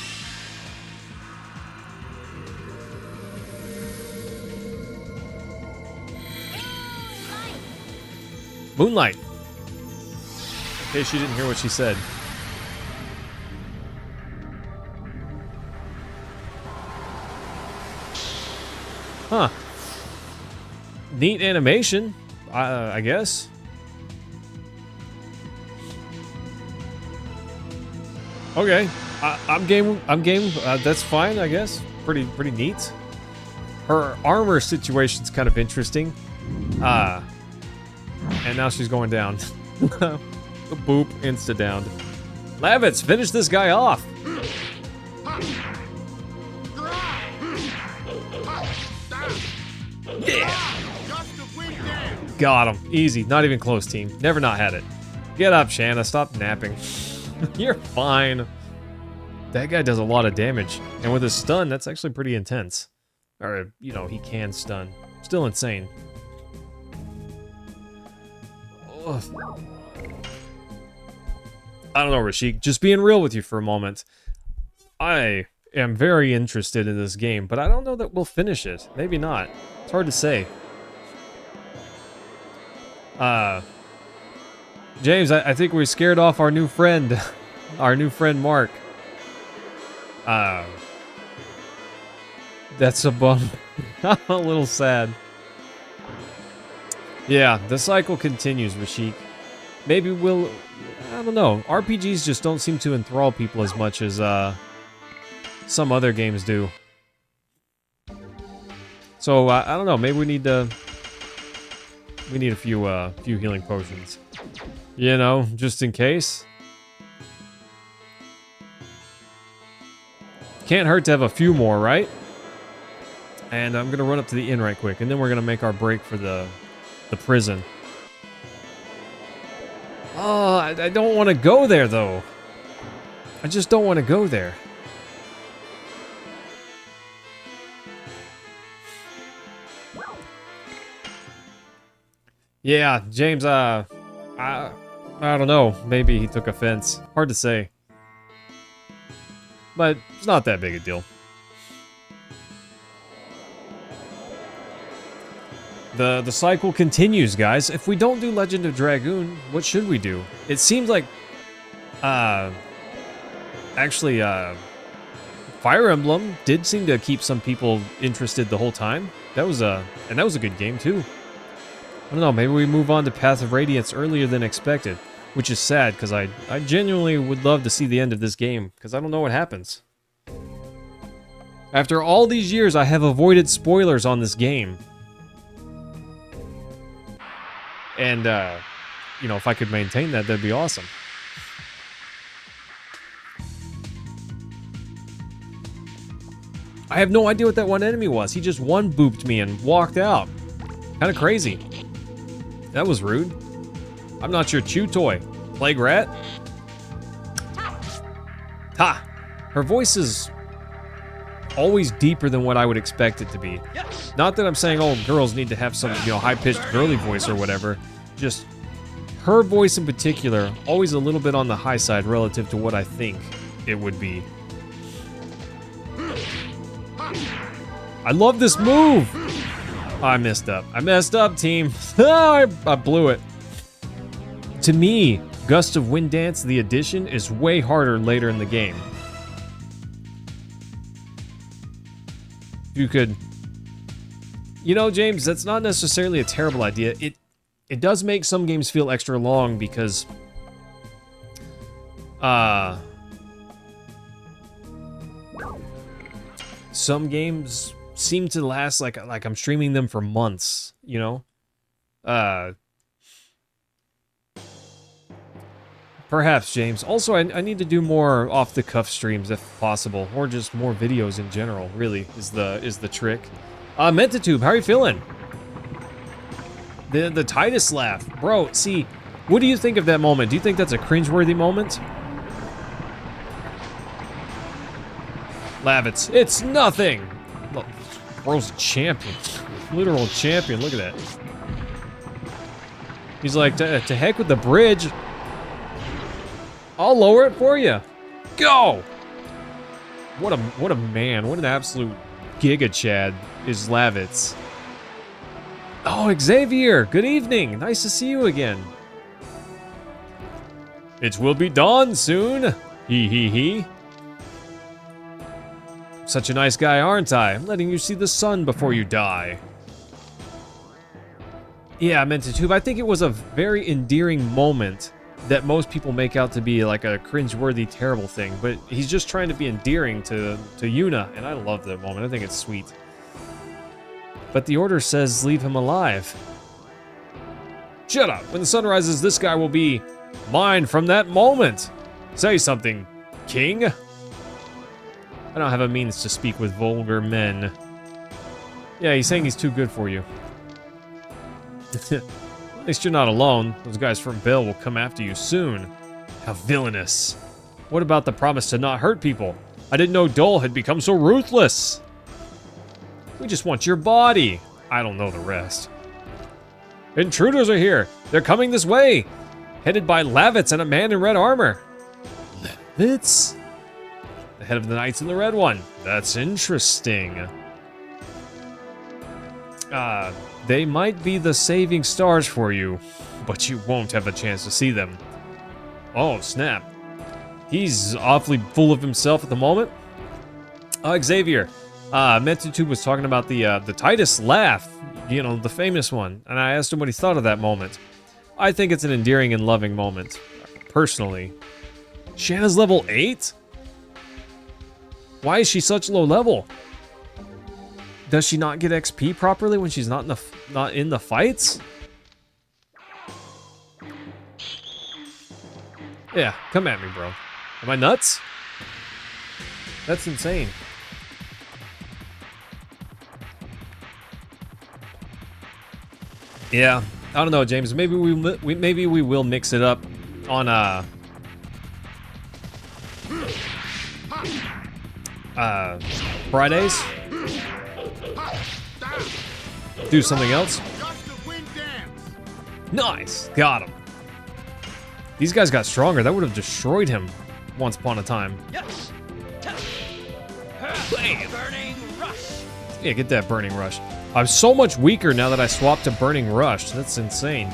Moonlight. In case you didn't hear what she said. Huh. Neat animation, I guess. Okay, I'm game. That's fine, I guess. Pretty neat. Her armor situation's kind of interesting. And now she's going down. Boop, insta down. Lavitz, finish this guy off. Yeah. Got him. Easy. Not even close, team. Never not had it. Get up, Shanna. Stop napping. You're fine. That guy does a lot of damage. And with his stun, that's actually pretty intense. Or, you know, he can stun. Still insane. Ugh. I don't know, Rashik. Just being real with you for a moment. I am very interested in this game, but I don't know that we'll finish it. Maybe not. It's hard to say. James, I think we scared off our new friend. Our new friend, Mark. That's a bum. I'm a little sad. Yeah, the cycle continues, Rashik. Maybe we'll... I don't know. RPGs just don't seem to enthrall people as much as some other games do. So, I don't know. Maybe we need to... We need a few healing potions. You know, just in case. Can't hurt to have a few more, right? And I'm gonna run up to the inn right quick, and then we're gonna make our break for the prison. Oh, I don't want to go there, though. I just don't want to go there. Yeah, James, I don't know. Maybe he took offense. Hard to say. But it's not that big a deal. The cycle continues, guys. If we don't do Legend of Dragoon, what should we do? It seems like, actually, Fire Emblem did seem to keep some people interested the whole time. That was a good game too. I don't know, maybe we move on to Path of Radiance earlier than expected, which is sad because I genuinely would love to see the end of this game because I don't know what happens. After all these years, I have avoided spoilers on this game. And, you know, if I could maintain that, that'd be awesome. I have no idea what that one enemy was. He just one-booped me and walked out. Kind of crazy. That was rude. I'm not your chew toy. Plague rat? Ha! Her voice is always deeper than what I would expect it to be. Yes. Not that I'm saying all girls need to have some, you know, high-pitched girly voice or whatever. Just her voice in particular, always a little bit on the high side relative to what I think it would be. I love this move! Oh, I messed up. I messed up, team. I blew it. To me, Gust of Wind Dance, the addition, is way harder later in the game. You could... You know, James, that's not necessarily a terrible idea. It does make some games feel extra long because... some games seem to last like I'm streaming them for months, you know? Perhaps, James. Also, I need to do more off-the-cuff streams if possible, or just more videos in general, really, is the trick. Mentatube, how are you feeling? The Titus laugh. Bro, see, what do you think of that moment? Do you think that's a cringeworthy moment? Lavitz, it's nothing! Look, bro's a champion. Literal champion, look at that. He's like, to heck with the bridge. I'll lower it for you. Go! What a man, what an absolute giga chad is Lavitz. Oh, Xavier, good evening. Nice to see you again. It will be dawn soon. He. Such a nice guy, aren't I? Letting you see the sun before you die. Yeah, I meant to too, but I think it was a very endearing moment that most people make out to be like a cringeworthy, terrible thing. But he's just trying to be endearing to Yuna, and I love that moment. I think it's sweet. But the order says leave him alive. Shut up. When the sun rises, this guy will be mine from that moment. Say something, king. I don't have a means to speak with vulgar men. Yeah, he's saying he's too good for you. At least you're not alone. Those guys from Bill will come after you soon. How villainous. What about the promise to not hurt people? I didn't know Dole had become so ruthless. We just want your body. I don't know the rest. Intruders are here. They're coming this way. Headed by Lavitz and a man in red armor. Lavitz? The head of the Knights in the red one. That's interesting. They might be the saving stars for you, but you won't have a chance to see them. Oh, snap. He's awfully full of himself at the moment. Xavier, Mentitude was talking about the Titus laugh, you know, the famous one, and I asked him what he thought of that moment. I think it's an endearing and loving moment, personally. Shanna's level 8? Why is she such low level? Does she not get XP properly when she's not in the fights? Yeah, come at me, bro. Am I nuts? That's insane. Yeah, I don't know, James. Maybe we will mix it up on Fridays. Do something else. Nice, got him. These guys got stronger. That would have destroyed him once upon a time. Yes. Bam. Burning rush. Yeah, get that burning rush. I'm so much weaker now that I swapped to burning rush. That's insane.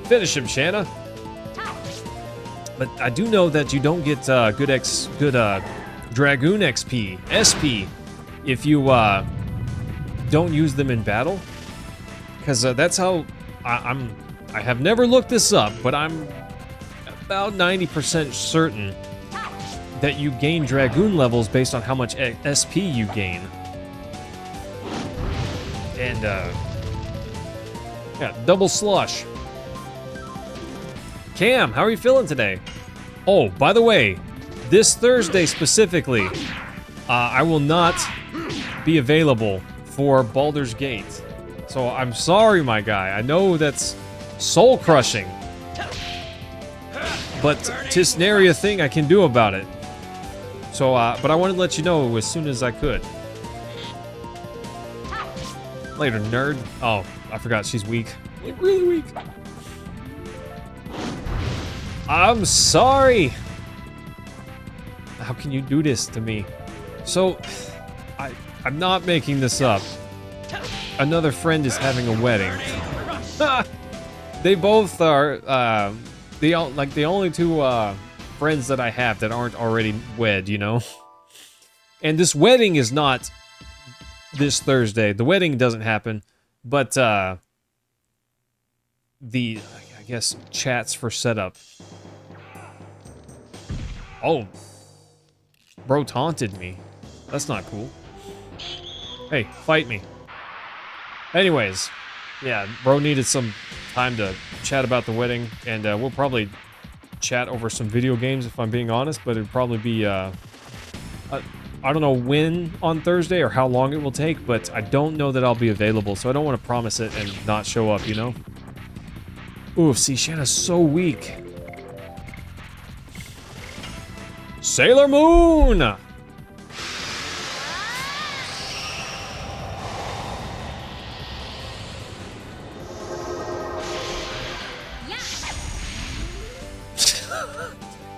Finish him, Shanna. But I do know that you don't get good Dragoon XP, SP, if you don't use them in battle. Because that's how I have never looked this up, but I'm about 90% certain that you gain Dragoon levels based on how much SP you gain. And yeah, double slush. Cam, how are you feeling today? Oh, by the way, this Thursday specifically, I will not be available for Baldur's Gate. So I'm sorry, my guy. I know that's soul crushing, but 'tis nary a thing I can do about it. So, but I wanted to let you know as soon as I could. Later, nerd. Oh, I forgot she's weak. Like, really weak. I'm sorry. How can you do this to me? So, I'm not making this up. Another friend is having a wedding. They both are, the only two friends that I have that aren't already wed, you know? And this wedding is not this Thursday. The wedding doesn't happen, but I guess chats for setup. Oh, bro taunted me. That's not cool. Hey, fight me. Anyways, yeah, bro needed some time to chat about the wedding, and we'll probably chat over some video games if I'm being honest, but it'd probably be I don't know when on Thursday or how long it will take, but I don't know that I'll be available, so I don't want to promise it and not show up, you know? Ooh, see, Shanna's so weak. Sailor Moon!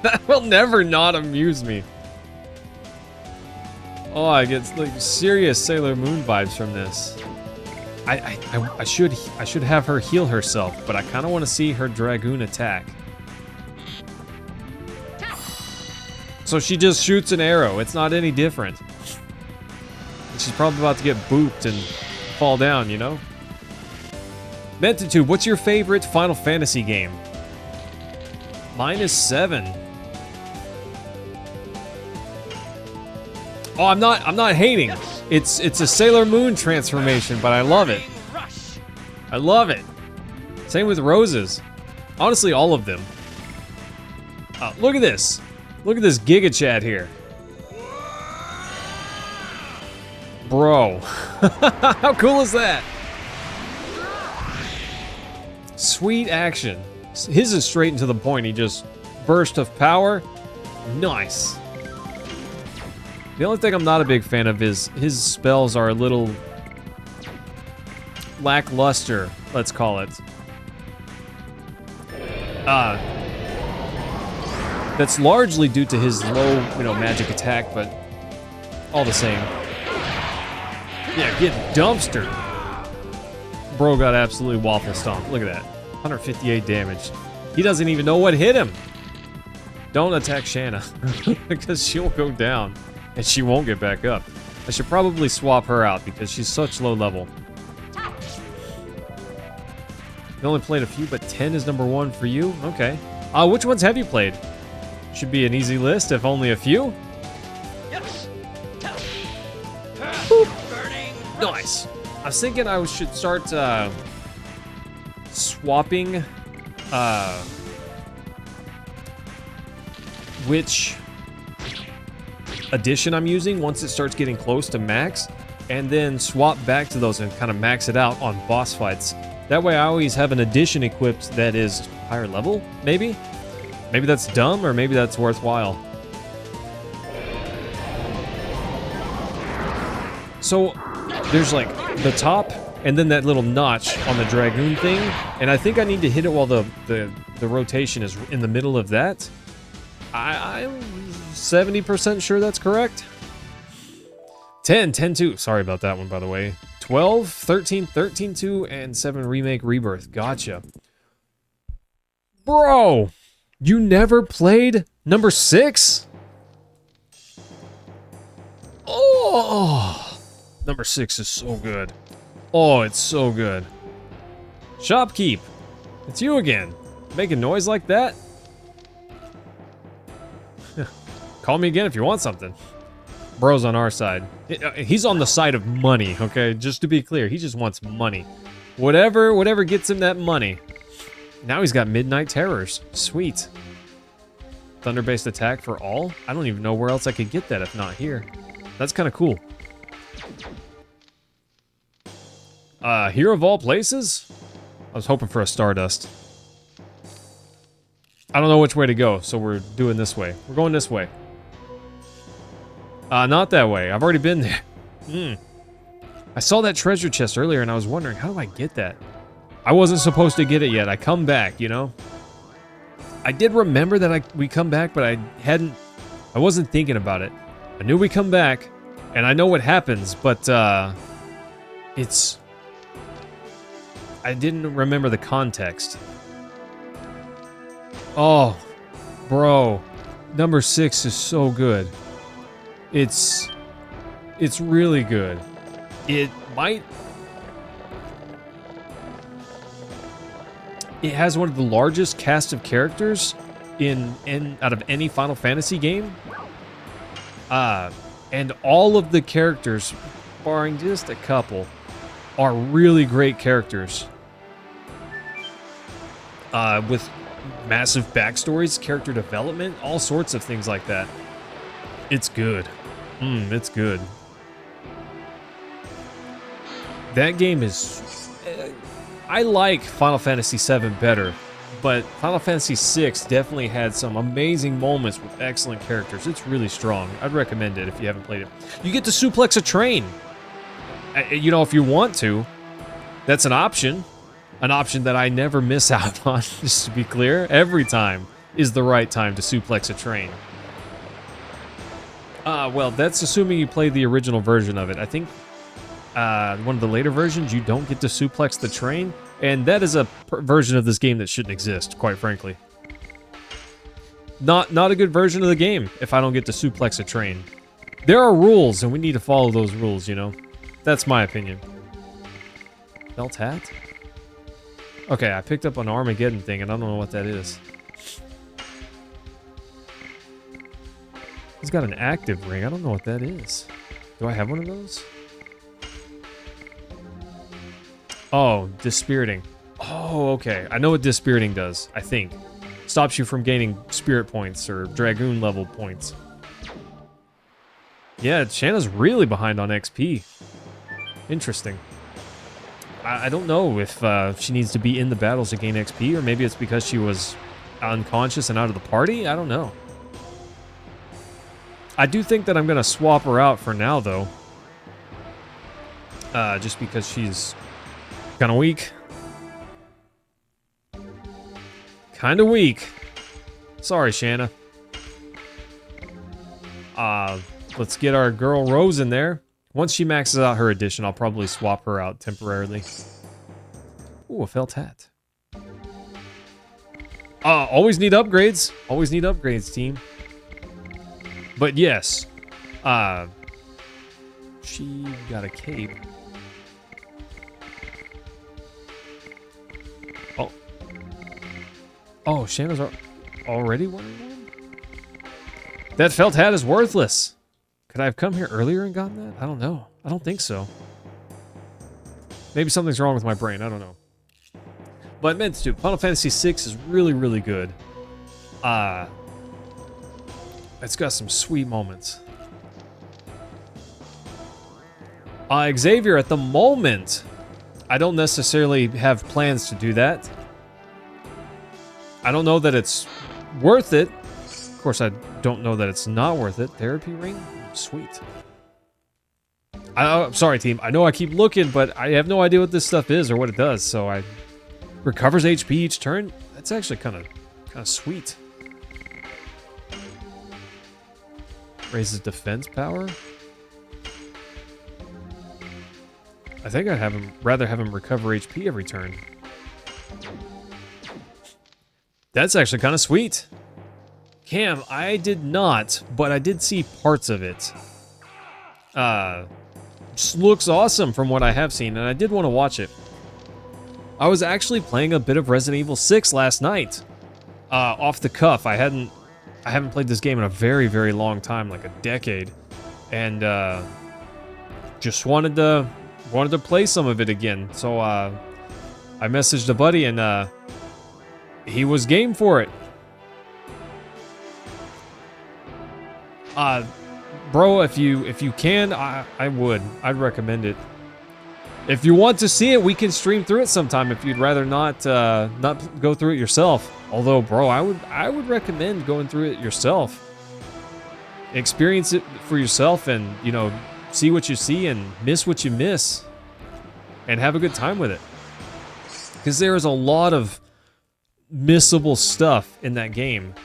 That will never not amuse me. Oh, I get like serious Sailor Moon vibes from this. I should have her heal herself, but I kind of want to see her Dragoon attack. So she just shoots an arrow. It's not any different. She's probably about to get booped and fall down, you know? Mentitude, what's your favorite Final Fantasy game? Mine is 7. Oh, I'm not hating. It's a Sailor Moon transformation, but I love it. I love it. Same with Roses. Honestly, all of them. Look at this. Look at this Giga Chat here. Bro. How cool is that? Sweet action. His is straight and to the point. He just burst of power. Nice. The only thing I'm not a big fan of is his spells are a little lackluster, let's call it. That's largely due to his low, magic attack, but all the same. Yeah, get dumpstered. Bro got absolutely waffle stomped. Look at that. 158 damage. He doesn't even know what hit him. Don't attack Shanna because she'll go down and she won't get back up. I should probably swap her out because she's such low level. You only played a few, but 10 is number 1 for you? Okay. Which ones have you played? Should be an easy list, if only a few. Nice. I was thinking I should start swapping which edition I'm using once it starts getting close to max, and then swap back to those and kind of max it out on boss fights. That way I always have an edition equipped that is higher level, maybe? Maybe that's dumb, or maybe that's worthwhile. So, there's like the top, and then that little notch on the Dragoon thing, and I think I need to hit it while the rotation is in the middle of that. I'm 70% sure that's correct. 10, 10-2. Sorry about that one, by the way. 12, 13, 13-2, and 7 Remake Rebirth. Gotcha. Bro, you never played number 6? Oh, number 6 is so good. Oh, it's so good. Shopkeep, it's you again. Making noise like that? Call me again if you want something. Bro's on our side. He's on the side of money, okay? Just to be clear, he just wants money. Whatever gets him that money. Now he's got Midnight Terrors. Sweet. Thunder-based attack for all? I don't even know where else I could get that if not here. That's kind of cool. Here of all places? I was hoping for a Stardust. I don't know which way to go, so we're doing this way. We're going this way. Not that way. I've already been there. I saw that treasure chest earlier and I was wondering, how do I get that? I wasn't supposed to get it yet. I come back, you know? I did remember that we come back, but I wasn't thinking about it. I knew we come back, and I know what happens, but, I didn't remember the context. Oh, bro. Number 6 is so good. It's really good. It has one of the largest cast of characters out of any Final Fantasy game. And all of the characters, barring just a couple, are really great characters. With massive backstories, character development, all sorts of things like that. It's good. It's good. That game is... I like Final Fantasy VII better, but Final Fantasy VI definitely had some amazing moments with excellent characters. It's really strong. I'd recommend it if you haven't played it. You get to suplex a train. You know, if you want to. That's an option. An option that I never miss out on, just to be clear. Every time is the right time to suplex a train. Well, that's assuming you play the original version of it. I think one of the later versions, you don't get to suplex the train, and that is a version of this game that shouldn't exist, quite frankly. Not a good version of the game if I don't get to suplex a train. There are rules, and we need to follow those rules, you know? That's my opinion. Felt hat? Okay, I picked up an Armageddon thing, and I don't know what that is. He's got an active ring. I don't know what that is. Do I have one of those? Oh, dispiriting. Oh, okay. I know what dispiriting does, I think. Stops you from gaining spirit points or Dragoon level points. Yeah, Shanna's really behind on XP. Interesting. I don't know if she needs to be in the battles to gain XP, or maybe it's because she was unconscious and out of the party. I don't know. I do think that I'm going to swap her out for now, though. Just because she's kind of weak. Kind of weak. Sorry, Shanna. Let's get our girl Rose in there. Once she maxes out her edition, I'll probably swap her out temporarily. Ooh, a felt hat. Always need upgrades. Always need upgrades, team. But yes. She got a cape. Oh. Oh, Shanna's already wearing one? That felt hat is worthless. Could I have come here earlier and gotten that? I don't know. I don't think so. Maybe something's wrong with my brain. I don't know. But I meant to. Final Fantasy VI is really, really good. It's got some sweet moments. Xavier, at the moment, I don't necessarily have plans to do that. I don't know that it's worth it. Of course, I don't know that it's not worth it. Therapy ring? Sweet. I'm sorry, team. I know I keep looking, but I have no idea what this stuff is or what it does. So I recovers HP each turn. That's actually kind of sweet. Raises defense power. I think I'd rather have him recover HP every turn. That's actually kind of sweet. Cam, I did not, but I did see parts of it. Just looks awesome from what I have seen, and I did want to watch it. I was actually playing a bit of Resident Evil 6 last night. Off the cuff. I haven't played this game in a very, very long time, like a decade. And just wanted to play some of it again. So I messaged a buddy, and he was game for it. Bro, if you can, I'd recommend it. If you want to see it, we can stream through it sometime. If you'd rather not go through it yourself. Although, bro, I would recommend going through it yourself. Experience it for yourself, and see what you see and miss what you miss, and have a good time with it. Because there is a lot of missable stuff in that game.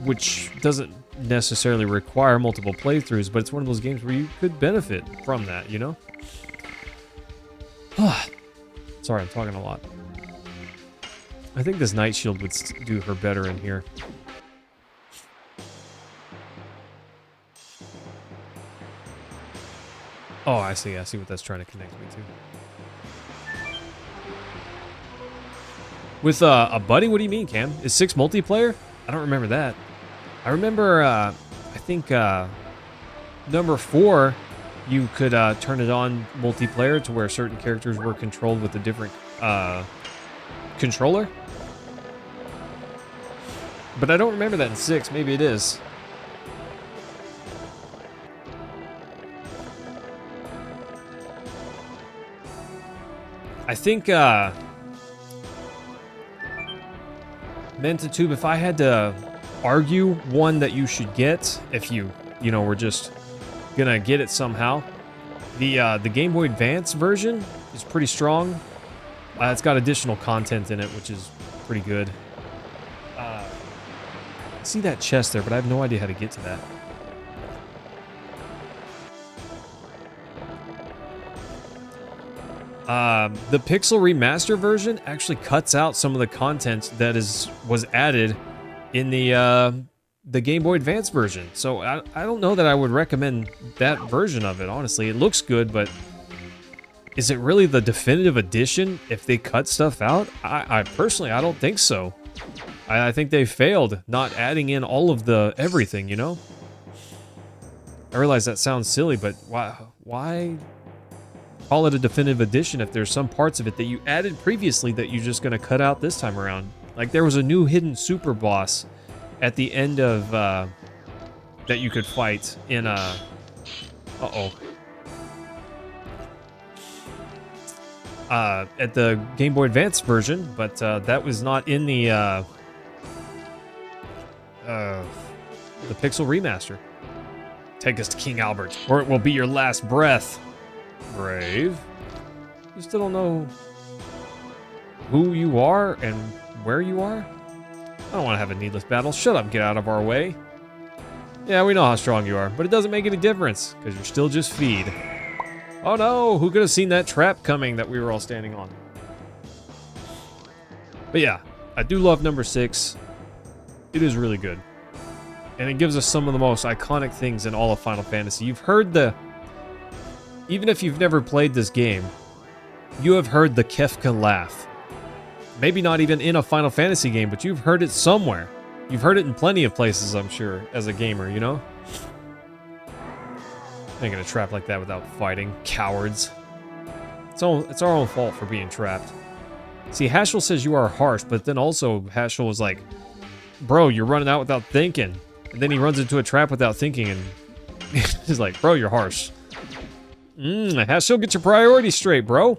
Which doesn't necessarily require multiple playthroughs, but it's one of those games where you could benefit from that, you know? Sorry, I'm talking a lot. I think this Night Shield would do her better in here. Oh, I see what that's trying to connect me to. With a buddy? What do you mean, Cam? Is 6 multiplayer? I don't remember that. I remember, I think, number 4, you could turn it on multiplayer to where certain characters were controlled with a different controller. But I don't remember that in 6. Maybe it is. I think, Mentatube, if I had to argue one that you should get, if you were just gonna get it somehow, the Game Boy Advance version is pretty strong. It's got additional content in it, which is pretty good. I see that chest there, but I have no idea how to get to that. The Pixel Remaster version actually cuts out some of the content that was added in the Game Boy Advance version. So I don't know that I would recommend that version of it, honestly. It looks good, but is it really the definitive edition if they cut stuff out? I personally, I don't think so. I think they failed not adding in all of the everything, you know? I realize that sounds silly, but why call it a definitive edition if there's some parts of it that you added previously that you're just going to cut out this time around? Like, there was a new hidden super boss at the end of, that you could fight in, uh-oh. At the Game Boy Advance version, but, that was not in the Pixel Remaster. Take us to King Albert, or it will be your last breath. Brave. You still don't know who you are and where you are? I don't want to have a needless battle. Shut up, get out of our way. Yeah, we know how strong you are, but it doesn't make any difference, because you're still just feed. Oh no, who could have seen that trap coming that we were all standing on? But yeah, I do love number 6. It is really good. And it gives us some of the most iconic things in all of Final Fantasy. You've heard even if you've never played this game, you have heard the Kefka laugh. Maybe not even in a Final Fantasy game, but you've heard it somewhere. You've heard it in plenty of places, I'm sure, as a gamer, you know? Ain't gonna trap like that without fighting. Cowards. It's our own fault for being trapped. See, Haschel says you are harsh, but then also Haschel was like, bro, you're running out without thinking. And then he runs into a trap without thinking, and he's like, bro, you're harsh. Haschel, get your priorities straight, bro.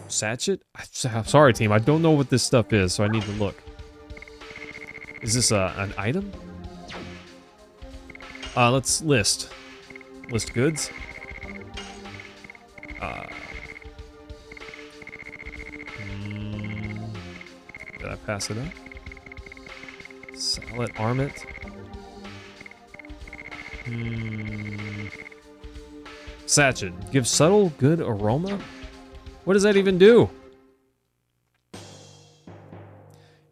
Satchet? I'm sorry, team. I don't know what this stuff is, so I need to look. Is this an item? Let's list. List goods. Did I pass it up? Salad armet. Satchet. Give subtle good aroma? What does that even do?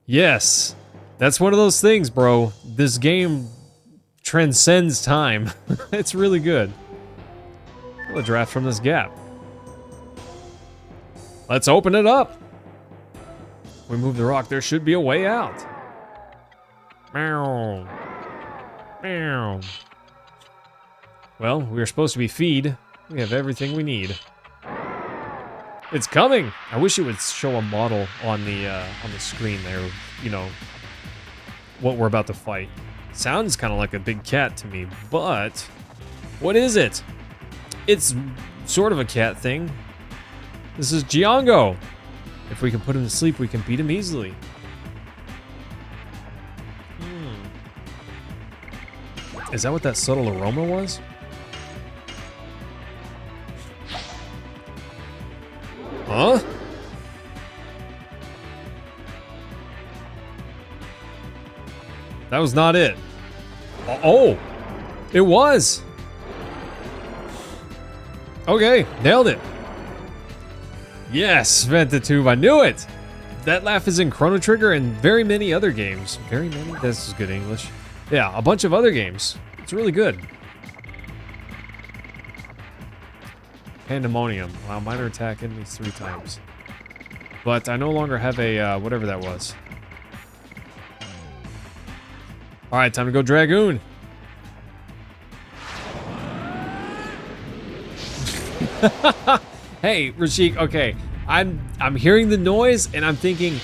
Yes. That's one of those things, bro. This game transcends time. It's really good. I'll draft from this gap. Let's open it up. We move the rock. There should be a way out. Meow. Meow. Well, we are supposed to be feed. We have everything we need. It's coming. I wish it would show a model on the screen there. You know what we're about to fight. Sounds kind of like a big cat to me, but what is it? It's sort of a cat thing. This is Giongo. If we can put him to sleep, we can beat him easily. Is that what that subtle aroma was? Huh? That was not it. Oh, it was. Okay, nailed it. Yes, Ventatube, I knew it. That laugh is in Chrono Trigger and very many other games. Very many? This is good English. Yeah, a bunch of other games. It's really good. Pandemonium. Wow, minor attack enemies 3 times. But I no longer have a, whatever that was. Alright, time to go Dragoon. Hey, Rashik, okay. I'm hearing the noise and I'm thinking,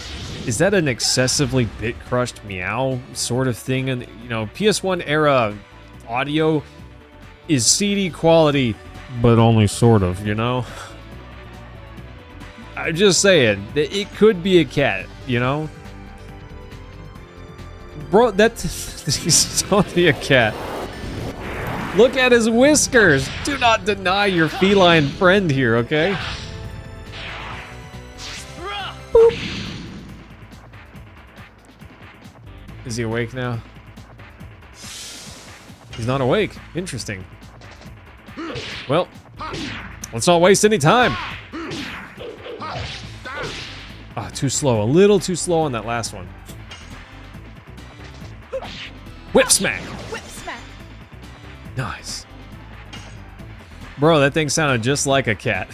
is that an excessively bit-crushed meow sort of thing? And you know, PS1 era audio is CD quality, but only sort of, you know? I'm just saying, it could be a cat, you know? Bro, he's totally a cat. Look at his whiskers! Do not deny your feline friend here, okay? Boop. Is he awake now? He's not awake. Interesting. Well, let's not waste any time. too slow. A little too slow on that last one. Whip smack. Whip smack. Nice. Bro, that thing sounded just like a cat.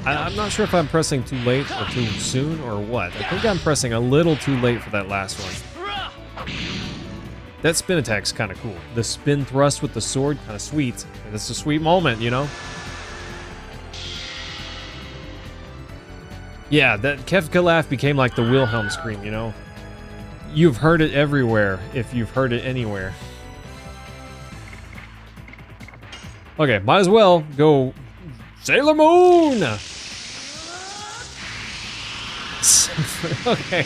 I'm not sure if I'm pressing too late or too soon or what. I think I'm pressing a little too late for that last one. That spin attack's kind of cool. The spin thrust with the sword, kind of sweet. It's a sweet moment, you know? Yeah, that Kefka laugh became like the Wilhelm scream, you know? You've heard it everywhere, if you've heard it anywhere. Okay, might as well go Sailor Moon! Okay.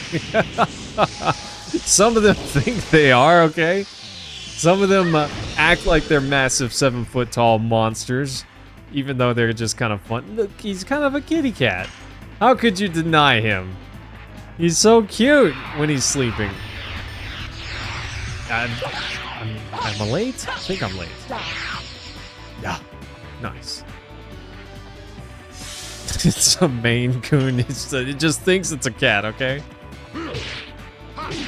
Some of them think they are, okay? Some of them act like they're massive 7-foot-tall monsters, even though they're just kind of fun. Look, he's kind of a kitty cat. How could you deny him? He's so cute when he's sleeping. Am I late? I think I'm late. Yeah. Nice. It's a Maine Coon. It just thinks it's a cat, okay?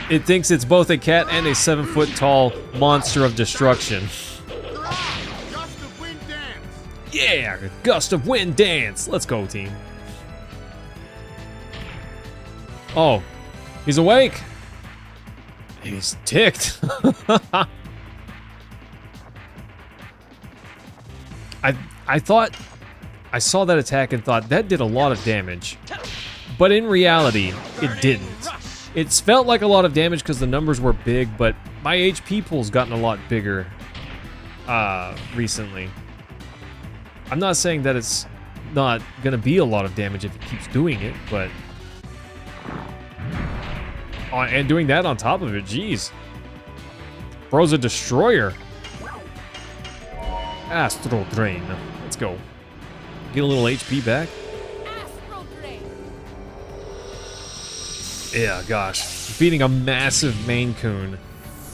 It thinks it's both a cat and a 7-foot-tall monster of destruction. Gust of wind dance. Yeah, gust of wind dance. Let's go, team. Oh, he's awake. He's ticked. I thought I saw that attack and thought that did a lot of damage, but in reality, it didn't. It felt like a lot of damage because the numbers were big, but my HP pool's gotten a lot bigger recently. I'm not saying that it's not gonna be a lot of damage if it keeps doing it, but and doing that on top of it, jeez. Bro's a destroyer. Astral Drain. Let's go. Get a little HP back. Astral Drain. Yeah, gosh. Beating a massive Maine Coon.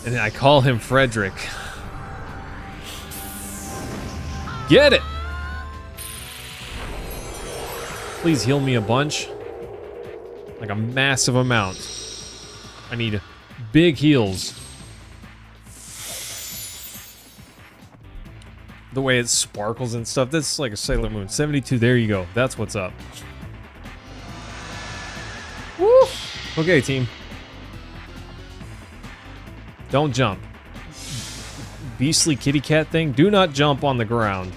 And I call him Frederick. Get it! Please heal me a bunch. Like a massive amount. I need big heals. The way it sparkles and stuff, that's like a Sailor Moon. 72, there you go. That's what's up. Woo! Okay, team. Don't jump. Beastly kitty cat thing, do not jump on the ground.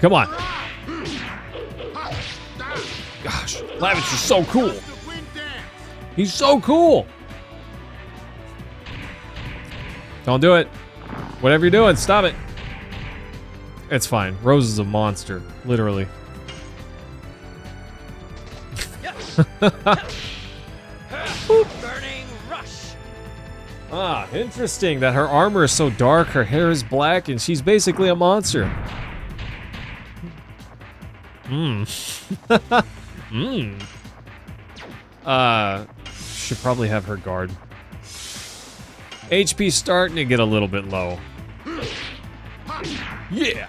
Come on. Gosh, Lavish is so cool. Gust of wind dance. He's so cool. Don't do it. Whatever you're doing, stop it. It's fine. Rose is a monster, literally. Burning rush. Ah, interesting that her armor is so dark, her hair is black, and she's basically a monster. Should probably have her guard. HP starting to get a little bit low. Yeah!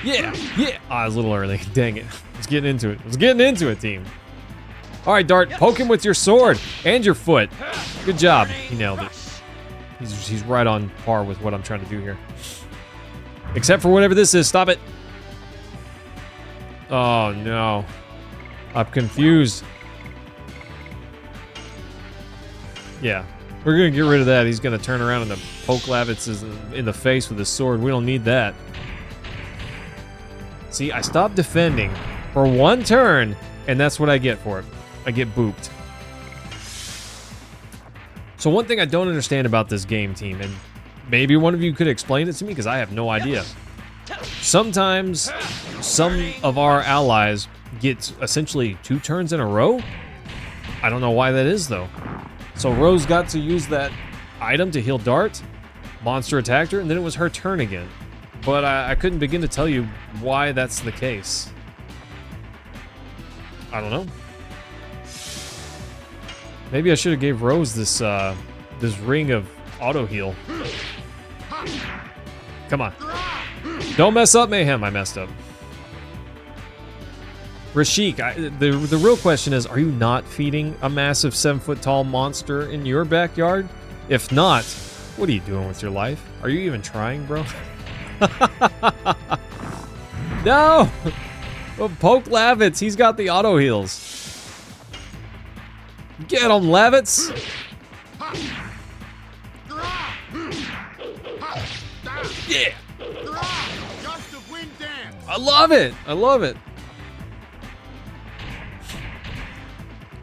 Yeah! Yeah! Ah, I was a little early. Dang it. Let's get into it. Let's get into it, team. Alright, Dart, poke him with your sword and your foot. Good job. He nailed it. He's right on par with what I'm trying to do here. Except for whatever this is. Stop it. Oh, no. I'm confused. Yeah. We're gonna get rid of that. He's gonna turn around and poke Lavitz in the face with his sword. We don't need that. See, I stopped defending for one turn, and that's what I get for it. I get booped. So one thing I don't understand about this game, team, and maybe one of you could explain it to me, because I have no idea. Sometimes some of our allies get essentially 2 turns in a row. I don't know why that is, though. So Rose got to use that item to heal Dart, monster attacked her, and then it was her turn again. But I couldn't begin to tell you why that's the case. I don't know. Maybe I should have gave Rose this this ring of auto heal. Come on. Don't mess up, Mayhem. I messed up. Rashik, the real question is, are you not feeding a massive 7-foot-tall monster in your backyard? If not, what are you doing with your life? Are you even trying, bro? No! Well, poke Lavitz. He's got the auto heals. Get him, Lavitz. Yeah. Just a wind dance. I love it. I love it.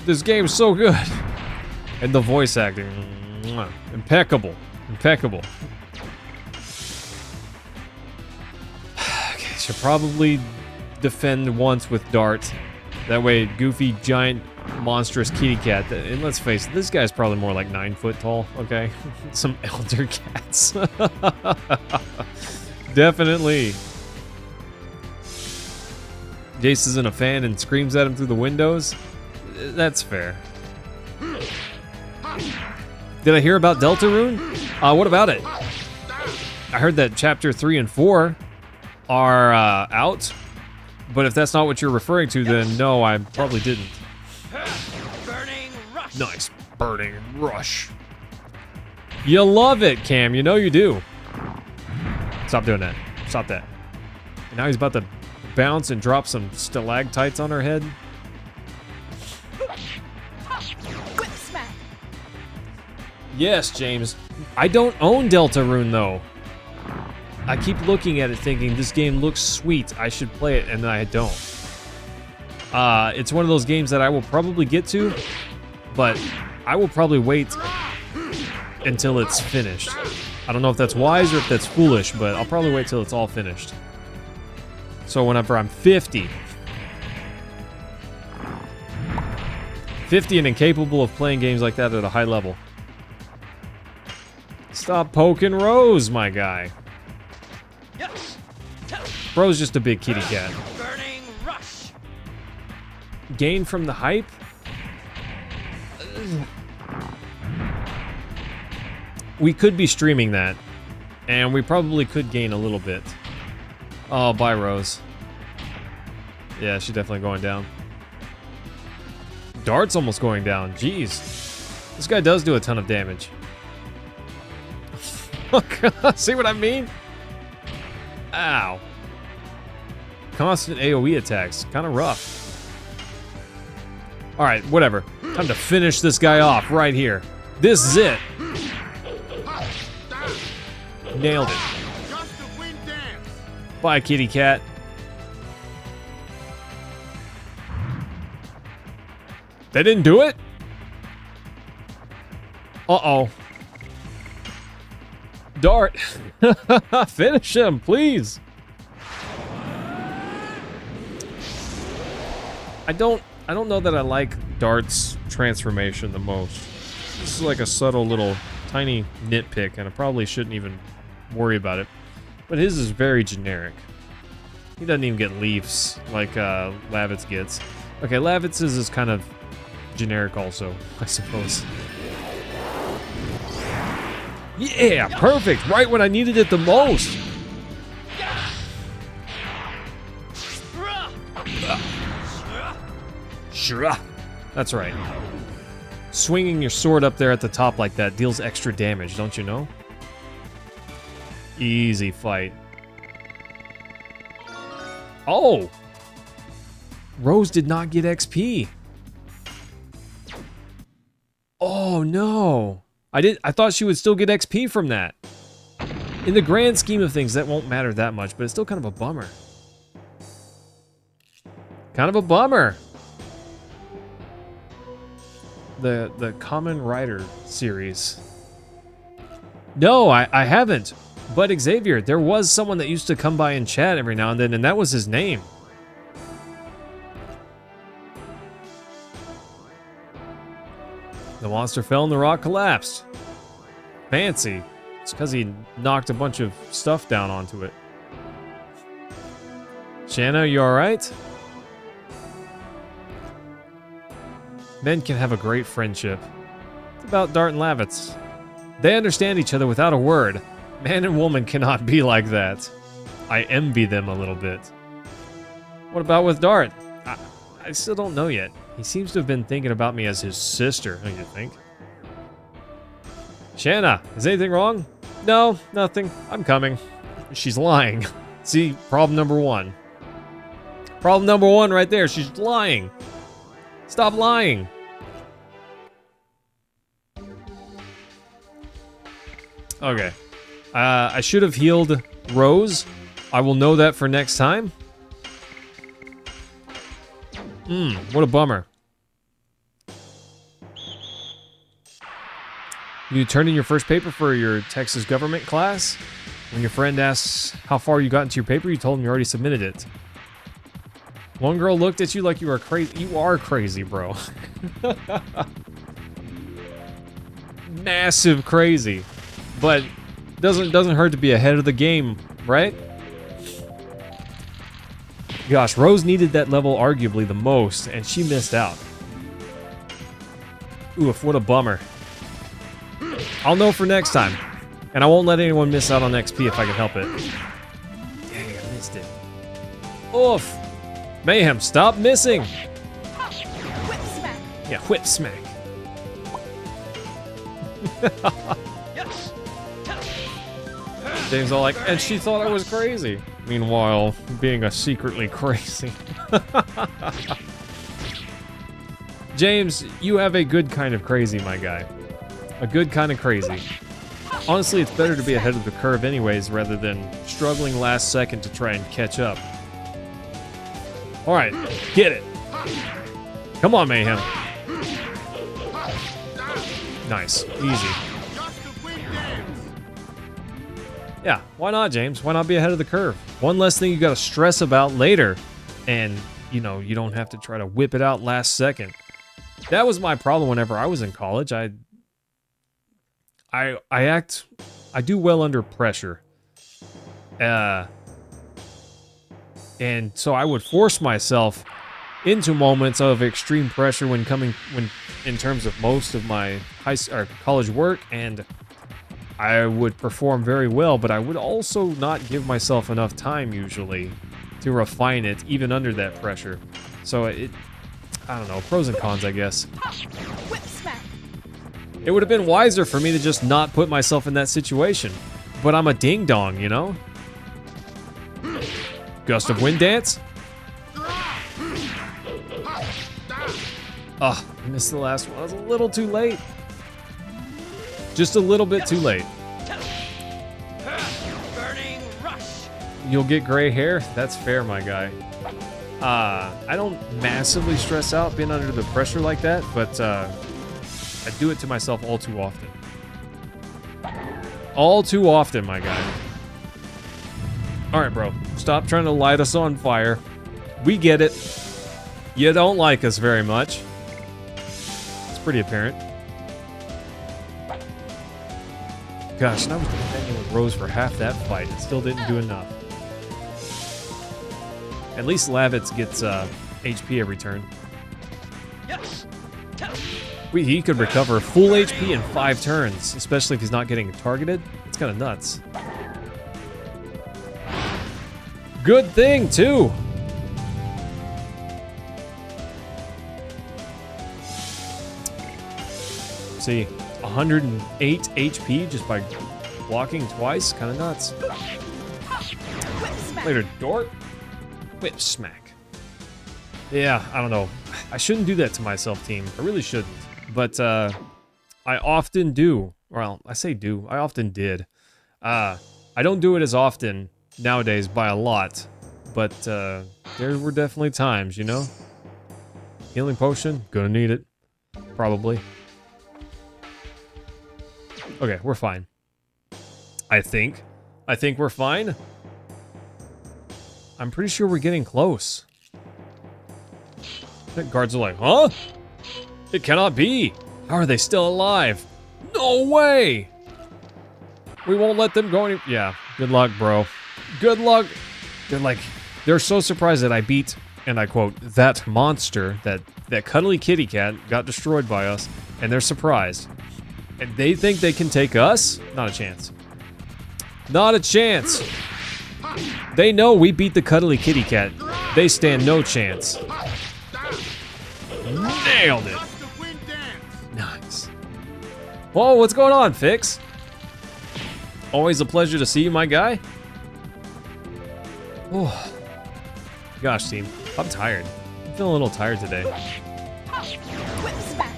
This game's so good. And the voice acting. Mwah. Impeccable. Impeccable. Okay, should probably defend once with Dart. That way, goofy, giant, monstrous kitty cat. And let's face it, this guy's probably more like 9 foot tall, okay? Some elder cats. Definitely. Jace isn't a fan and screams at him through the windows. That's fair. Did I hear about Deltarune? What about it? I heard that chapter 3 and 4 are out. But if that's not what you're referring to, then no, I probably didn't. Burning rush. Nice burning rush. You love it, Cam. You know you do. Stop doing that. Stop that. And now he's about to bounce and drop some stalactites on her head. Quick smack. Yes, James. I don't own Deltarune, though. I keep looking at it thinking, this game looks sweet, I should play it, and I don't. It's one of those games that I will probably get to, but I will probably wait until it's finished. I don't know if that's wise or if that's foolish, but I'll probably wait till it's all finished. So whenever I'm 50 and incapable of playing games like that at a high level. Stop poking Rose, my guy. Yes. Bro's just a big kitty cat. Burning rush. Gain from the hype? We could be streaming that, and we probably could gain a little bit. Oh, bye, Rose. Yeah, she's definitely going down. Dart's almost going down. Jeez. This guy does do a ton of damage. See what I mean? Ow. Constant AoE attacks. Kind of rough. Alright, whatever. Time to finish this guy off right here. This is it. Nailed it. Just a wind dance. Bye, kitty cat. They didn't do it? Uh-oh. Dart. Finish him, please. I don't know that I like Dart's transformation the most. This is like a subtle little tiny nitpick, and I probably shouldn't even worry about it. But his is very generic. He doesn't even get leaves like Lavitz gets. Okay, Lavitz's is kind of generic also, I suppose. Yeah, perfect. Right when I needed it the most. Sure. That's right. Swinging your sword up there at the top like that deals extra damage, don't you know? Easy fight. Oh! Rose did not get XP. Oh no. I thought she would still get XP from that. In the grand scheme of things, that won't matter that much, but it's still kind of a bummer. Kind of a bummer. The Common Rider series. No, I haven't. But Xavier, there was someone that used to come by and chat every now and then, and that was his name. The monster fell and the rock collapsed. Fancy. It's because he knocked a bunch of stuff down onto it. Shanna, you alright? Men can have a great friendship. It's about Dart and Lavitz. They understand each other without a word. Man and woman cannot be like that. I envy them a little bit. What about with Dart? I still don't know yet. He seems to have been thinking about me as his sister, don't you think? Shanna, is anything wrong? No, nothing. I'm coming. She's lying. See, problem number one. Problem number one right there. She's lying. Stop lying. Okay. I should have healed Rose. I will know that for next time. What a bummer. You turned in your first paper for your Texas government class? When your friend asks how far you got into your paper, you told him you already submitted it. One girl looked at you like you were crazy. You are crazy, bro. Massive crazy. But doesn't hurt to be ahead of the game, right? Gosh, Rose needed that level arguably the most, and she missed out. Oof, what a bummer. I'll know for next time. And I won't let anyone miss out on XP if I can help it. Dang, I missed it. Oof. Mayhem, stop missing. Whip smack. Yeah, whip smack. Yes. James all like, and she thought I was crazy. Meanwhile, being a secretly crazy. James, you have a good kind of crazy, my guy. A good kind of crazy. Honestly, it's better to be ahead of the curve anyways, rather than struggling last second to try and catch up. Alright, get it. Come on, Mayhem. Nice, easy. Yeah, why not, James? Why not be ahead of the curve? One less thing you gotta stress about later, and, you know, you don't have to try to whip it out last second. That was my problem whenever I was in college. I do well under pressure. And so I would force myself into moments of extreme pressure when in terms of most of my college work, and I would perform very well, but I would also not give myself enough time usually to refine it even under that pressure. So I don't know, pros and cons, I guess. Whip smack. It would have been wiser for me to just not put myself in that situation. But I'm a ding-dong, you know? Gust of wind dance? Oh, I missed the last one. I was a little too late. Just a little bit too late. Burning rush. You'll get gray hair? That's fair, my guy. I don't massively stress out being under the pressure like that, but I do it to myself all too often. All too often, my guy. Alright, bro. Stop trying to light us on fire. We get it. You don't like us very much. It's pretty apparent. Gosh, and I was defending with Rose for half that fight. It still didn't do enough. At least Lavitz gets HP every turn. Yes. He could recover full HP in 5 turns, especially if he's not getting targeted. It's kind of nuts. Good thing, too. See, 108 HP just by blocking twice. Kind of nuts. Later, Dort. Whip smack. Yeah, I don't know. I shouldn't do that to myself, team. I really shouldn't. But I often do. Well, I say do. I often did. I don't do it as often nowadays by a lot. But there were definitely times, you know? Healing potion. Gonna need it. Probably. Okay, we're fine. I think we're fine. I'm pretty sure we're getting close. The guards are like, huh? It cannot be. How are they still alive? No way. We won't let them go any... Yeah, good luck, bro. Good luck. They're so surprised that I beat, and I quote, that monster, that cuddly kitty cat got destroyed by us, and they're surprised. And they think they can take us? Not a chance. Not a chance. They know we beat the cuddly kitty cat. They stand no chance. Nailed it. Gust of wind dance. Nice. Whoa, what's going on, Fix? Always a pleasure to see you, my guy. Oh, gosh, team, I'm tired. I'm feeling a little tired today. Whip smack.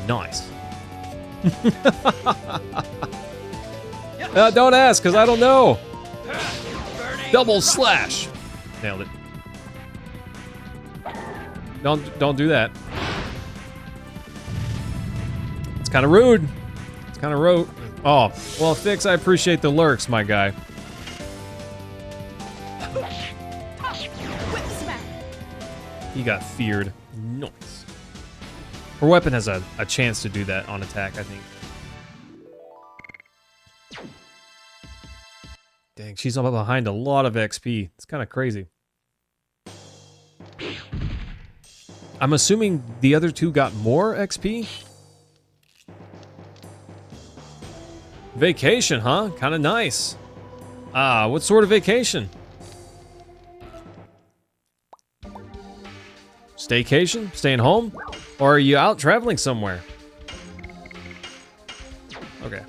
Nice. Don't ask, because I don't know. Burning Double rush. slash. Nailed it. Don't do that. It's kind of rude. It's kind of rude. Oh, well, Fix, I appreciate the lurks, my guy. Whip smack. He got feared. Nice. Her weapon has a chance to do that on attack, I think. Dang, she's up behind a lot of XP. It's kind of crazy. I'm assuming the other two got more XP? Vacation, huh? Kind of nice. What sort of vacation? Staycation? Staying home? Or are you out traveling somewhere? Okay.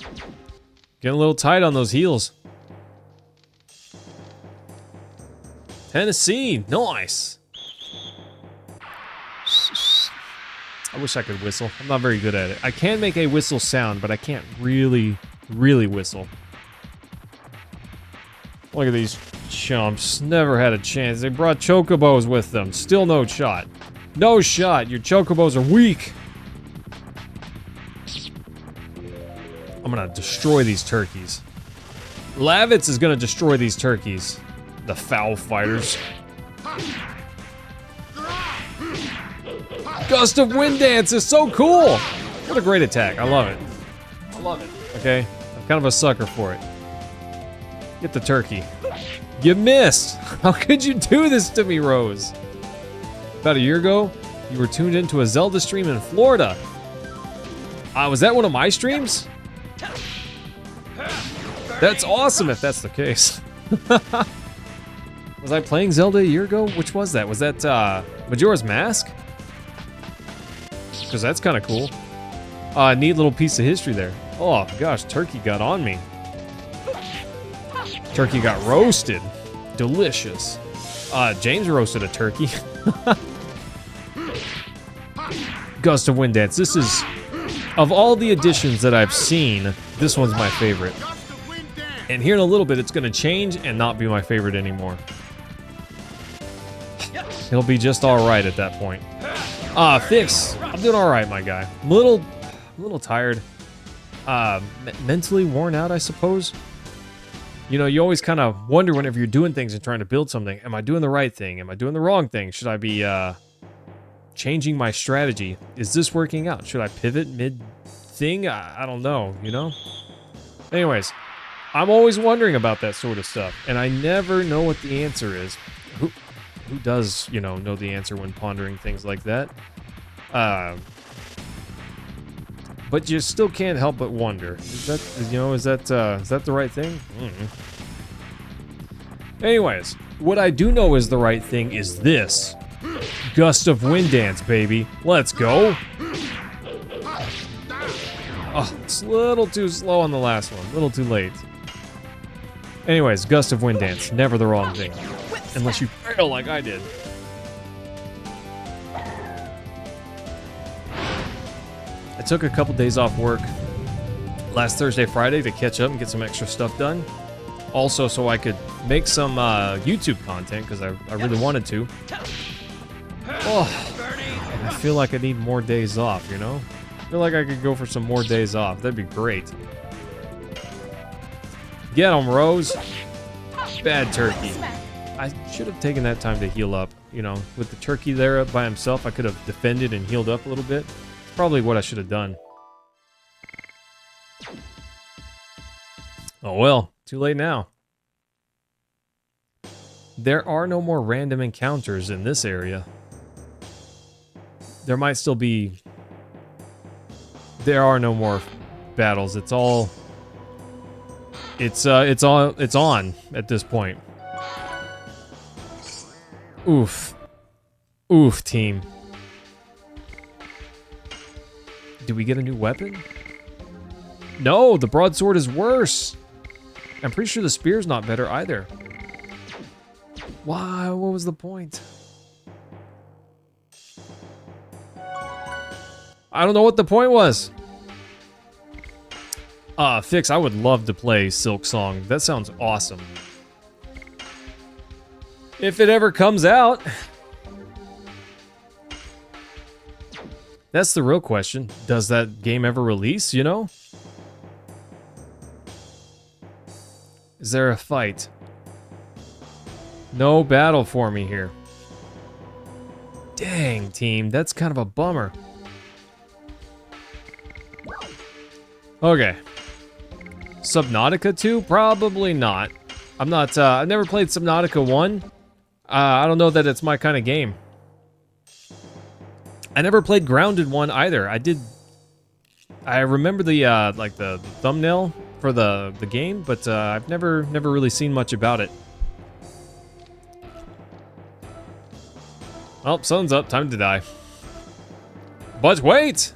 Getting a little tight on those heels. Tennessee, nice. I wish I could whistle. I'm not very good at it. I can make a whistle sound, but I can't really whistle. Look at these chumps. Never had a chance. They brought chocobos with them. Still no shot. No shot. Your chocobos are weak. I'm gonna destroy these turkeys. Lavitz is gonna destroy these turkeys. The foul fighters. Gust of Wind Dance is so cool. What a great attack. I love it. I love it. Okay. I'm kind of a sucker for it. Get the turkey. You missed. How could you do this to me, Rose? About a year ago, you were tuned into a Zelda stream in Florida. Was that one of my streams? That's awesome if that's the case. Was I playing Zelda a year ago? Which was that? Was that Majora's Mask? Because that's kind of cool. Neat little piece of history there. Oh gosh, turkey got on me. Turkey got roasted. Delicious. James roasted a turkey. Gust of Wind Dance. This is, of all the additions that I've seen, this one's my favorite. Gust of wind dance. And here in a little bit, it's going to change and not be my favorite anymore. It'll be just all right at that point. Fix. I'm doing all right, my guy. I'm a little tired. Mentally worn out, I suppose. You know, you always kind of wonder whenever you're doing things and trying to build something. Am I doing the right thing? Am I doing the wrong thing? Should I be changing my strategy? Is this working out? Should I pivot mid-thing? I don't know, you know? Anyways, I'm always wondering about that sort of stuff, and I never know what the answer is. Who does, you know the answer when pondering things like that? But you still can't help but wonder. Is that the right thing? Anyways, what I do know is the right thing is this. Gust of Wind Dance, baby. Let's go. Oh, it's a little too slow on the last one. A little too late. Anyways, Gust of Wind Dance. Never the wrong thing. Unless you fail like I did. I took a couple days off work last Thursday, Friday to catch up and get some extra stuff done. Also, so I could make some YouTube content because I really wanted to. Oh, I feel like I need more days off, you know? I feel like I could go for some more days off. That'd be great. Get 'em, Rose. Bad turkey. I should have taken that time to heal up. You know, with the turkey there up by himself, I could have defended and healed up a little bit. Probably what I should have done. Oh well, too late now. There are no more random encounters in this area. There might still be... There are no more battles. It's on at this point. Oof. Oof, team. Did we get a new weapon? No, the broadsword is worse. I'm pretty sure the spear's not better either. Why? What was the point? I don't know what the point was. Fix, I would love to play Silk Song. That sounds awesome. If it ever comes out. That's the real question. Does that game ever release, you know? Is there a fight? No battle for me here. Dang, team, that's kind of a bummer. Okay. Subnautica 2? Probably not. I'm not, I've never played Subnautica 1. I don't know that it's my kind of game. I never played Grounded 1 either. I remember the, like the thumbnail for the game, but I've never really seen much about it. Well, sun's up, time to die. But wait!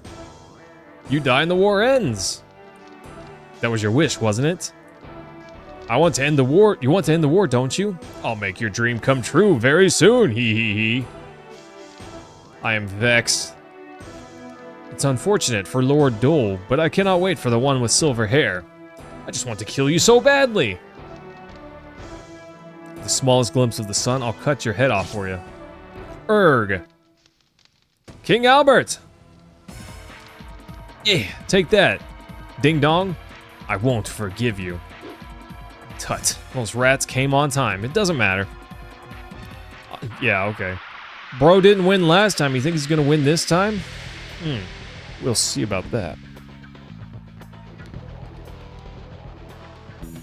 You die and the war ends. That was your wish, wasn't it? I want to end the war. You want to end the war, don't you? I'll make your dream come true very soon, hee hee hee. I am vexed. It's unfortunate for Lord Dole, but I cannot wait for the one with silver hair. I just want to kill you so badly. The smallest glimpse of the sun, I'll cut your head off for you. Erg. King Albert! Yeah, take that. Ding dong. I won't forgive you. Tut. Those rats came on time. It doesn't matter. Yeah, okay. Bro didn't win last time. You think he's gonna win this time? We'll see about that.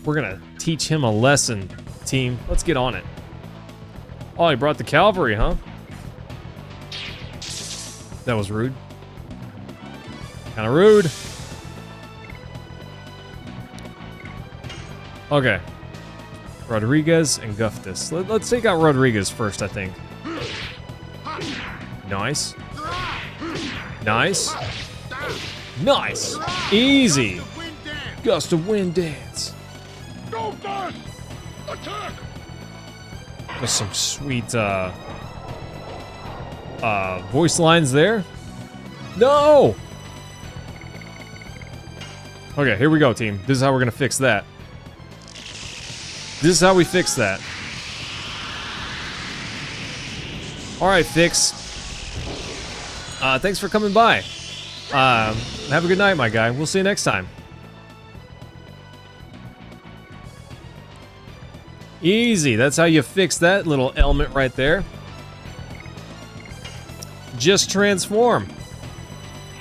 We're gonna teach him a lesson, team. Let's get on it. Oh, he brought the cavalry, huh? That was rude. Kinda rude. Okay. Rodriguez and Guftus. Let's take out Rodriguez first, I think. Nice. Nice. Nice. Easy. Gust of wind dance. Go first! Attack! There's some sweet voice lines there. No! Okay, here we go, team. This is how we're gonna fix that. This is how we fix that. Alright, Fix. Thanks for coming by. Have a good night, my guy. We'll see you next time. Easy. That's how you fix that little element right there. Just transform.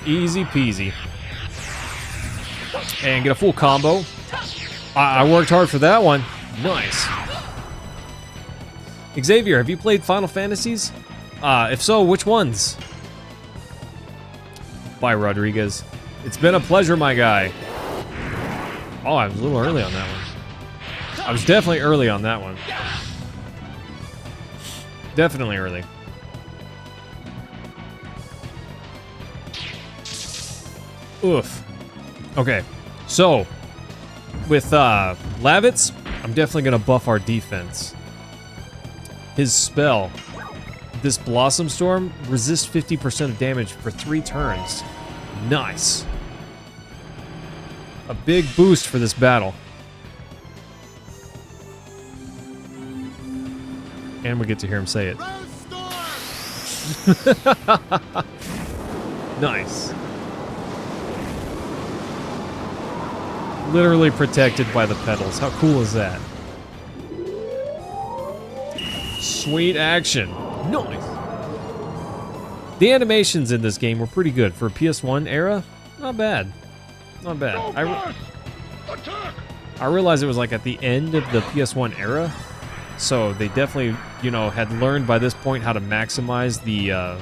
Easy peasy. And get a full combo. I worked hard for that one. Nice. Xavier, have you played Final Fantasies? If so, which ones? Bye, Rodriguez. It's been a pleasure, my guy. Oh, I was a little early on that one. I was definitely early on that one. Definitely early. Oof. Okay, so with Lavitz, I'm definitely gonna buff our defense. His spell, this Blossom Storm, resists 50% of damage for 3 turns. Nice. A big boost for this battle. And we get to hear him say it. Nice. Literally protected by the petals. How cool is that? Sweet action. Nice. The animations in this game were pretty good for a PS1 era. Not bad. Not bad. I realized it was like at the end of the PS1 era, so they definitely, you know, had learned by this point how to maximize the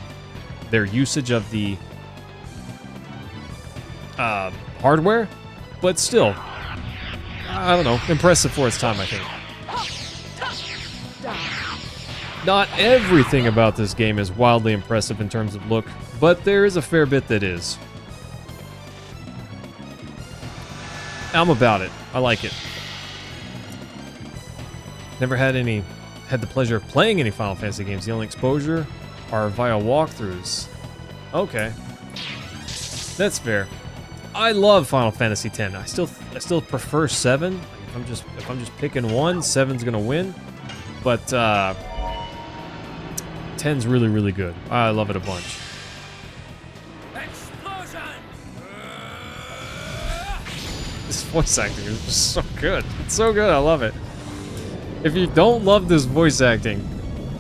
their usage of the hardware. But still, I don't know, impressive for its time, I think. Not everything about this game is wildly impressive in terms of look, but there is a fair bit that is. I'm about it. I like it. Never had the pleasure of playing any Final Fantasy games. The only exposure are via walkthroughs. Okay. That's fair. I love Final Fantasy X. I still prefer 7. Like if I'm just picking one, 7's gonna win. But 10's really, really good. I love it a bunch. Explosion! This voice acting is just so good. It's so good. I love it. If you don't love this voice acting,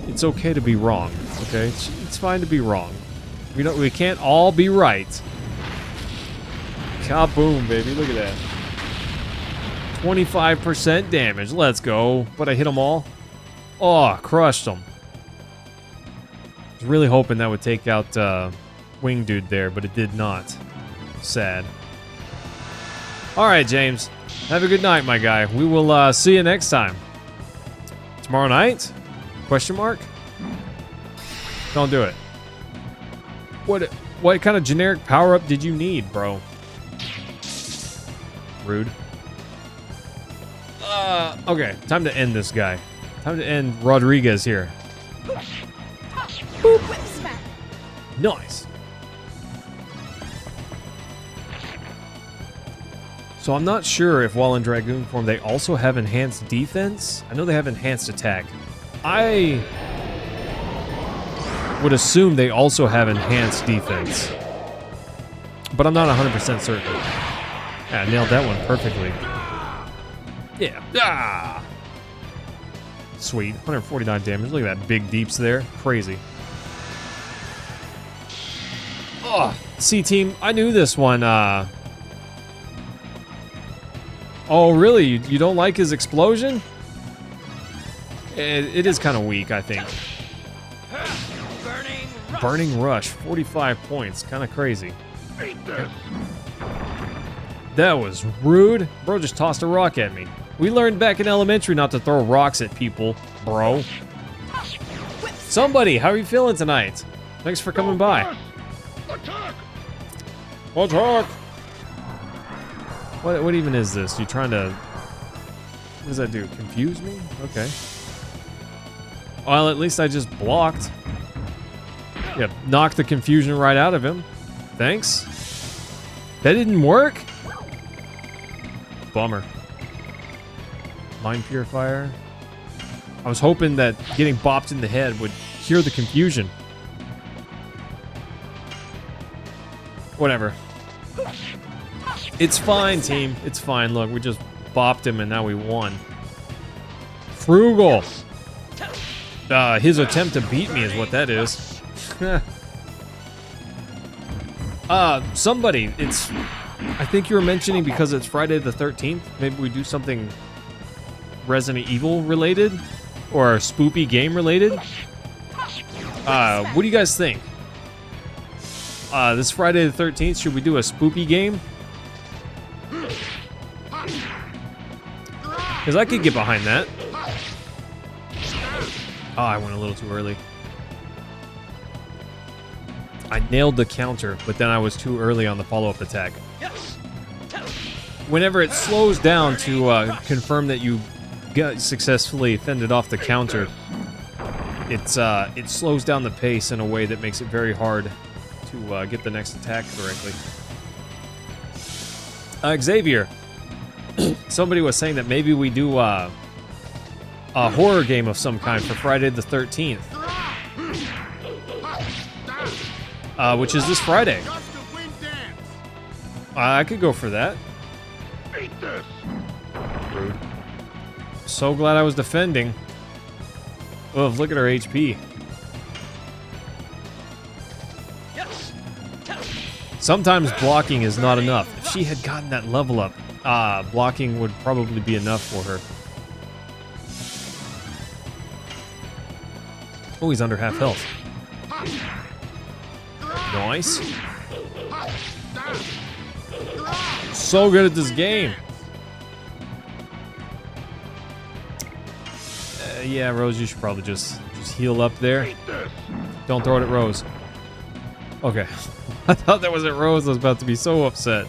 it's okay to be wrong. Okay, it's fine to be wrong. We can't all be right. Kaboom, baby! Look at that. 25% damage. Let's go. But I hit them all. Oh, crushed them. I was really hoping that would take out Wing Dude there, but it did not. Sad. All right, James. Have a good night, my guy. We will see you next time. Tomorrow night? Question mark? Don't do it. What kind of generic power-up did you need, bro? Rude. Okay, time to end this guy. Time to end Rodriguez here. Whip smack. Nice. So I'm not sure if while in Dragoon form they also have enhanced defense. I know they have enhanced attack. I would assume they also have enhanced defense. But I'm not 100% certain. Yeah, I nailed that one perfectly. Yeah. Ah! Sweet. 149 damage. Look at that big deeps there. Crazy. Oh, C-Team. I knew this one. Oh, really? You don't like his explosion? It is kind of weak, I think. Burning Rush. 45 points. Kind of crazy. Eat this. That was rude. Bro just tossed a rock at me. We learned back in elementary not to throw rocks at people, bro. Somebody, how are you feeling tonight? Thanks for coming by. Attack! Attack! What even is this? You trying to... What does that do? Confuse me? Okay. Well, at least I just blocked. Yeah, knocked the confusion right out of him. Thanks. That didn't work? Bummer. Mind Purifier. I was hoping that getting bopped in the head would cure the confusion. Whatever. It's fine, team. It's fine. Look, we just bopped him and now we won. Frugal. His attempt to beat me is what that is. Somebody, I think you were mentioning because it's Friday the 13th, maybe we do something Resident Evil related or spoopy game related. What do you guys think? This Friday the 13th, should we do a spoopy game? Because I could get behind that. Oh, I went a little too early. I nailed the counter, but then I was too early on the follow-up attack. Whenever it slows down to confirm that you got successfully fended off the counter, it slows down the pace in a way that makes it very hard to get the next attack correctly. Xavier, somebody was saying that maybe we do a horror game of some kind for Friday the 13th. Which is this Friday. I could go for that. Eat this. Rude. So glad I was defending. Oh, look at her HP. Sometimes blocking is not enough. If she had gotten that level up, blocking would probably be enough for her. Oh, he's under half health. Nice. So good at this game. Yeah, Rose, you should probably just Just heal up there. Eat this. Don't throw it at Rose. Okay. I thought that was at Rose. I was about to be so upset.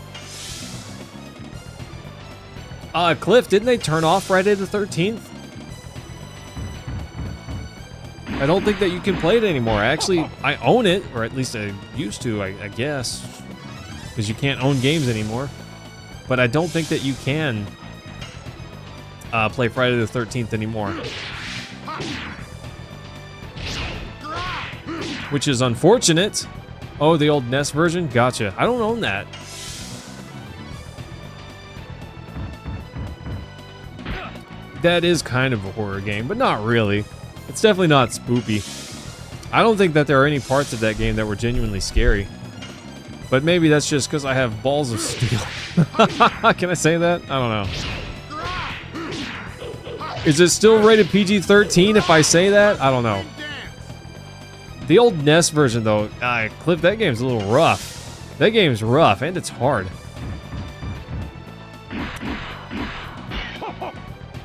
Cliff, didn't they turn off Friday the 13th? I don't think that you can play it anymore. Actually, I own it, or at least I used to, I guess. Because you can't own games anymore. But I don't think that you can play Friday the 13th anymore. Which is unfortunate. Oh, the old NES version? Gotcha. I don't own that. That is kind of a horror game, but not really. It's definitely not spoopy. I don't think that there are any parts of that game that were genuinely scary. But maybe that's just because I have balls of steel. Can I say that? I don't know. Is it still rated PG-13 if I say that? I don't know. The old NES version, though, Cliff, that game's a little rough. That game's rough, and it's hard.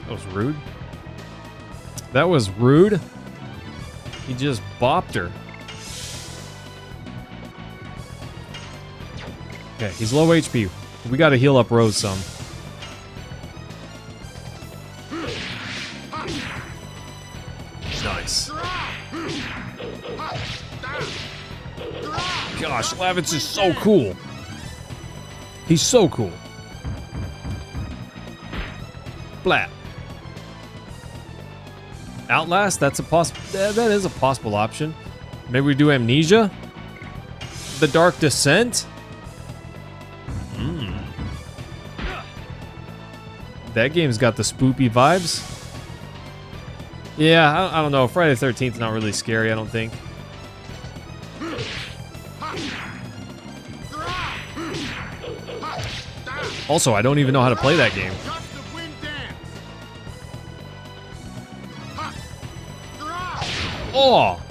That was rude. That was rude. He just bopped her. Okay, he's low HP. We gotta heal up Rose some. Nice. Gosh, Lavitz is so cool. He's so cool. Blah. Outlast, that is a possible option. Maybe we do Amnesia? The Dark Descent? That game's got the spoopy vibes. Yeah, I don't know. Friday the 13th is not really scary, I don't think. Also, I don't even know how to play that game. Oh!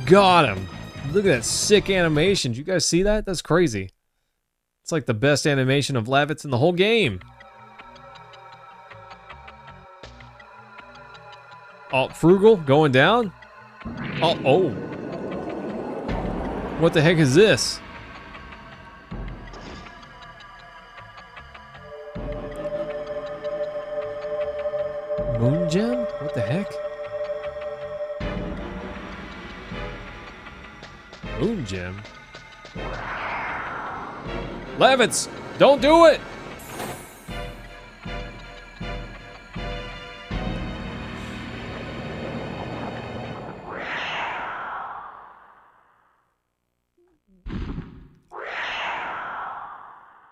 Got him. Look at that sick animation. Did you guys see that? That's crazy. It's like the best animation of Lavitz in the whole game. Oh, Frugal going down? Oh. What the heck is this? Moon Gem? What the heck? Moon Gem? Lavitz, don't do it!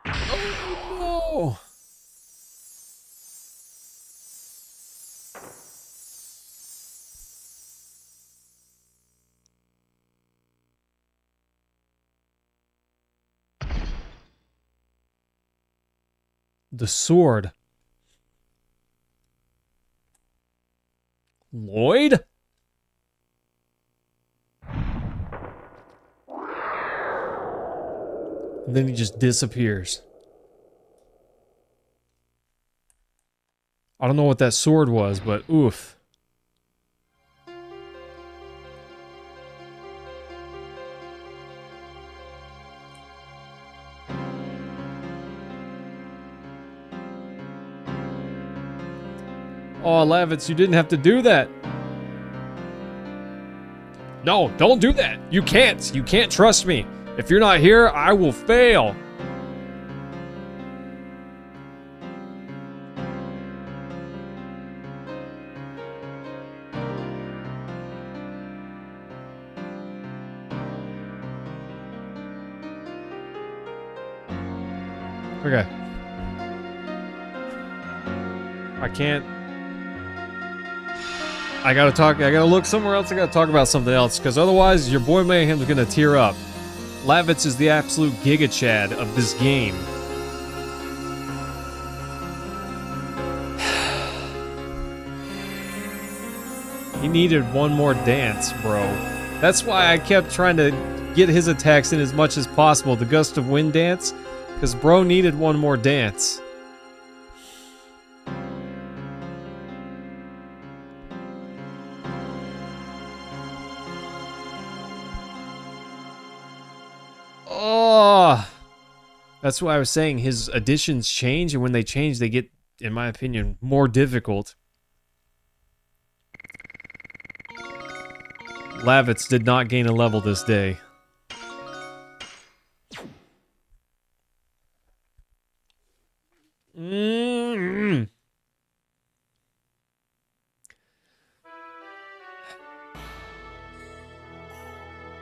Oh, no. The sword. Lloyd? And then he just disappears. I don't know what that sword was, but oof. Oh, Lavitz, you didn't have to do that. No, don't do that. You can't. You can't trust me. If you're not here, I will fail. Okay. I can't. I gotta look somewhere else. I gotta talk about something else, because otherwise your boy Mayhem's gonna tear up. Lavitz is the absolute Giga Chad of this game. He needed one more dance, bro. That's why I kept trying to get his attacks in as much as possible. The Gust of Wind dance, because bro needed one more dance. Oh, that's why I was saying his additions change, and when they change, they get, in my opinion, more difficult. Lavitz did not gain a level this day.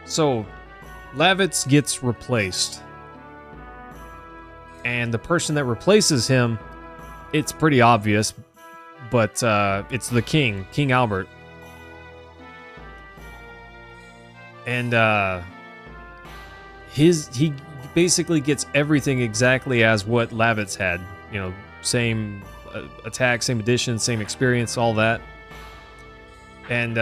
So, Lavitz gets replaced. And the person that replaces him, it's pretty obvious, but it's the king, King Albert. And he basically gets everything exactly as what Lavitz had. You know, same attack, same addition, same experience, all that. And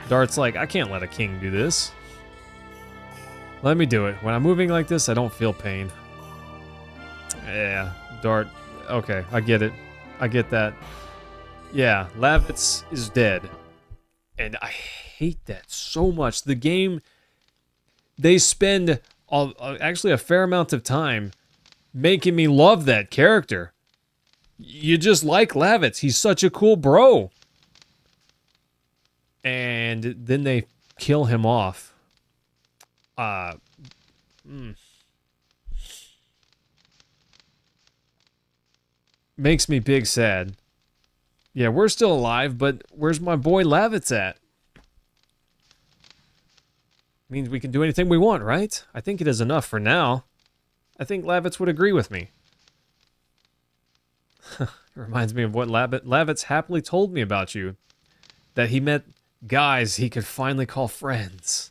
Dart's like, I can't let a king do this. Let me do it. When I'm moving like this, I don't feel pain. Yeah, Dart. Okay, I get it. I get that. Yeah, Lavitz is dead. And I hate that so much. The game, they spend actually a fair amount of time making me love that character. You just like Lavitz. He's such a cool bro. And then they kill him off. Makes me big sad. Yeah, we're still alive, but where's my boy Lavitz at? Means we can do anything we want, right? I think it is enough for now. I think Lavitz would agree with me. It reminds me of what Lavitz happily told me about you. That he met guys he could finally call friends.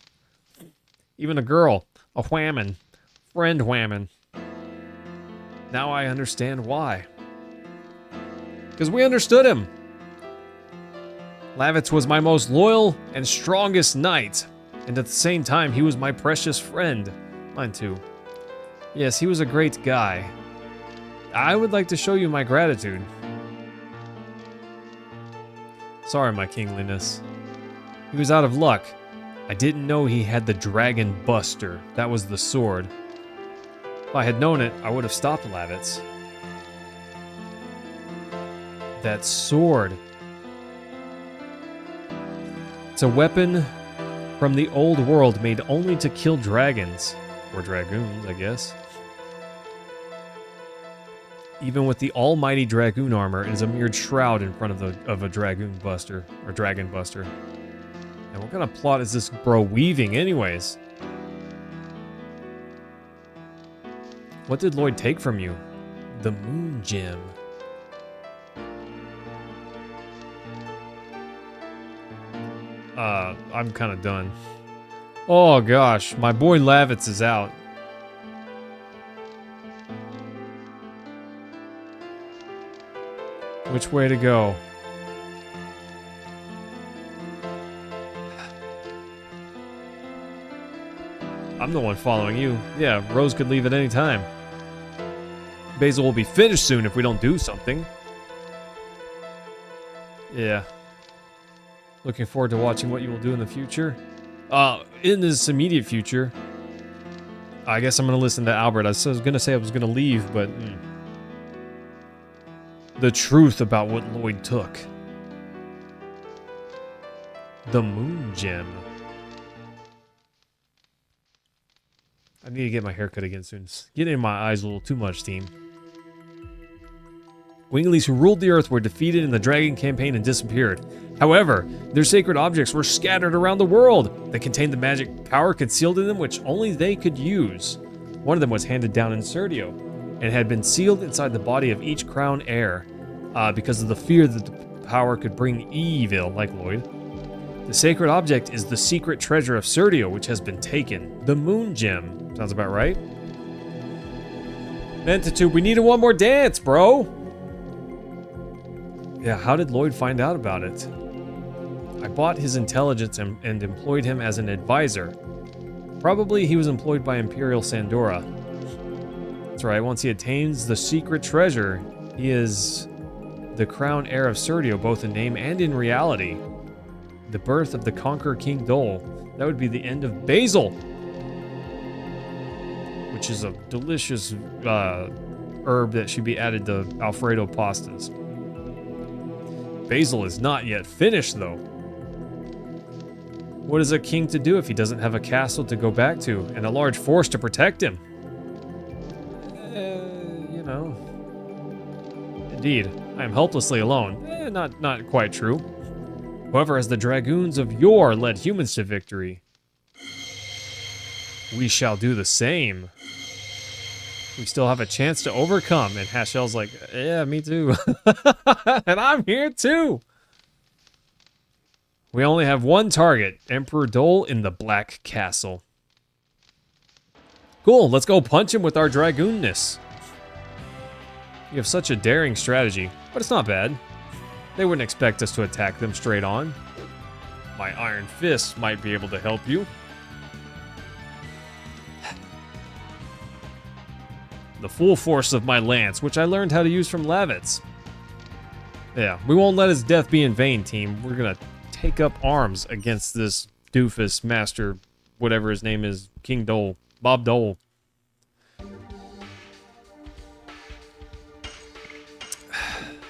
Even a girl. A whammon. Friend whammon. Now I understand why. Because we understood him. Lavitz was my most loyal and strongest knight. And at the same time, he was my precious friend. Mine too. Yes, he was a great guy. I would like to show you my gratitude. Sorry, my kingliness. He was out of luck. I didn't know he had the Dragon Buster. That was the sword. If I had known it, I would have stopped Lavitz. That sword. It's a weapon from the old world made only to kill dragons. Or dragoons, I guess. Even with the almighty Dragoon armor, it is a mere shroud in front of a Dragoon Buster. Or Dragon Buster. And what kind of plot is this bro weaving anyways? What did Lloyd take from you? The Moon Gem. I'm kind of done. Oh gosh, my boy Lavitz is out. Which way to go? I'm the one following you. Yeah, Rose could leave at any time. Basil will be finished soon if we don't do something. Yeah. Looking forward to watching what you will do in the future. In this immediate future, I guess I'm going to listen to Albert. I was going to say I was going to leave, but... The truth about what Lloyd took. The Moon Gem. I need to get my haircut again soon. It's getting in my eyes a little too much, team. Winglies who ruled the Earth were defeated in the Dragon campaign and disappeared. However, their sacred objects were scattered around the world. They contained the magic power concealed in them which only they could use. One of them was handed down in Serdio, and had been sealed inside the body of each crown heir, because of the fear that the power could bring evil, like Lloyd. The sacred object is the secret treasure of Serdio, which has been taken. The Moon Gem. Sounds about right. Mentitude, we needed one more dance, bro! Yeah, how did Lloyd find out about it? I bought his intelligence and employed him as an advisor. Probably he was employed by Imperial Sandora. That's right, once he attains the secret treasure, he is the crown heir of Serdio, both in name and in reality. The birth of the Conqueror King Dole. That would be the end of basil, which is a delicious herb that should be added to Alfredo pastas. Basil is not yet finished, though. What is a king to do if he doesn't have a castle to go back to and a large force to protect him? You know. Indeed, I am helplessly alone. Not quite true. However, as the Dragoons of yore led humans to victory, we shall do the same. We still have a chance to overcome. And Hashel's like, yeah, me too. And I'm here too. We only have one target, Emperor Dole in the Black Castle. Cool, let's go punch him with our Dragoonness. You have such a daring strategy, but it's not bad. They wouldn't expect us to attack them straight on. My Iron Fist might be able to help you. The full force of my lance, which I learned how to use from Lavitz. Yeah, we won't let his death be in vain, team. We're gonna take up arms against this doofus master, whatever his name is, King Dole, Bob Dole.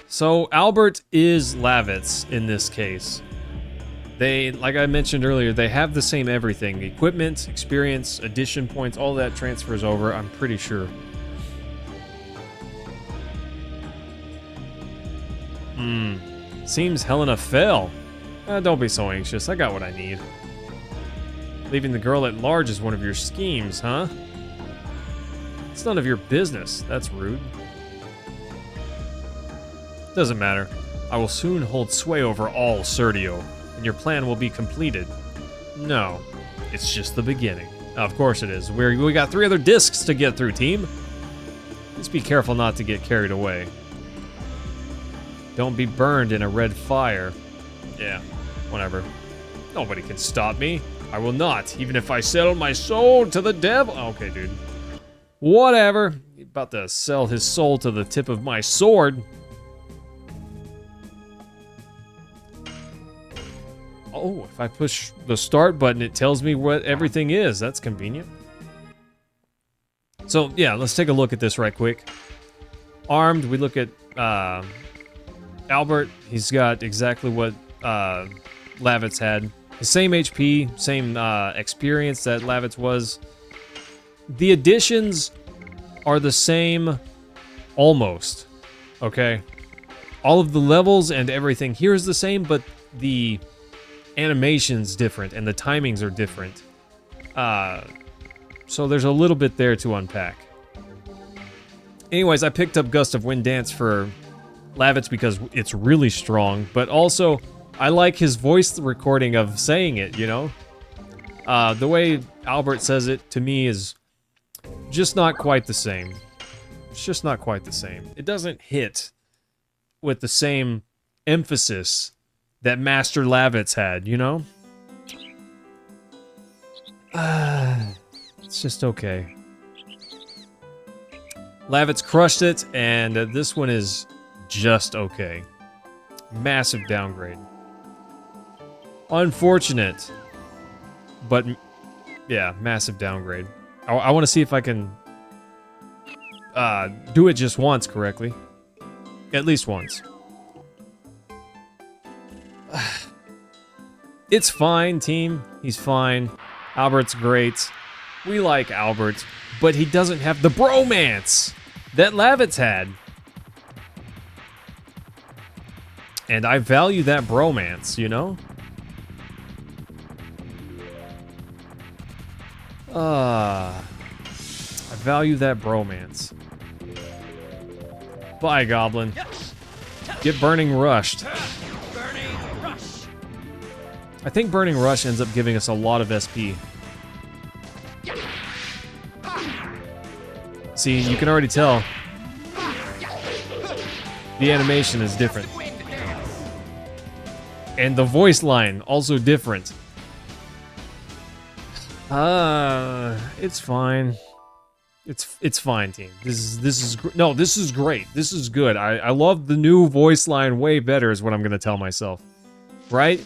So Albert is Lavitz in this case. They, like I mentioned earlier, they have the same everything. Equipment, experience, addition points, all that transfers over, I'm pretty sure. Seems Helena fell. Don't be so anxious, I got what I need. Leaving the girl at large is one of your schemes, huh? It's none of your business, that's rude. Doesn't matter. I will soon hold sway over all Serdio, and your plan will be completed. No, it's just the beginning. Of course it is. We got 3 other discs to get through, team. Just be careful not to get carried away. Don't be burned in a red fire. Yeah, whatever. Nobody can stop me. I will not, even if I sell my soul to the devil. Okay, dude. Whatever. He's about to sell his soul to the tip of my sword. Oh, if I push the start button, it tells me what everything is. That's convenient. So, yeah, let's take a look at this right quick. Armed, we look at Albert. He's got exactly what Lavitz had. The same HP, same experience that Lavitz was. The additions are the same, almost. Okay? All of the levels and everything here is the same, but the animation's different and the timings are different. So there's a little bit there to unpack. Anyways, I picked up Gust of Wind Dance for Lavitz because it's really strong, but also I like his voice recording of saying it, you know? The way Albert says it to me is just not quite the same. It's just not quite the same. It doesn't hit with the same emphasis that Master Lavitz had, you know? It's just okay. Lavitz crushed it, and this one is just okay. Massive downgrade. Unfortunate, but yeah, massive downgrade. I want to see if I can do it just once correctly. At least once. It's fine, team. He's fine. Albert's great. We like Albert, but he doesn't have the bromance that Lavitz had. And I value that bromance, you know? I value that bromance. Bye, Goblin. Get Burning Rushed. Burning rush. I think Burning Rush ends up giving us a lot of SP. See, you can already tell the animation is different. And the voice line also different. It's fine. It's fine, team. This is great. This is good. I love the new voice line way better is what I'm gonna tell myself. Right?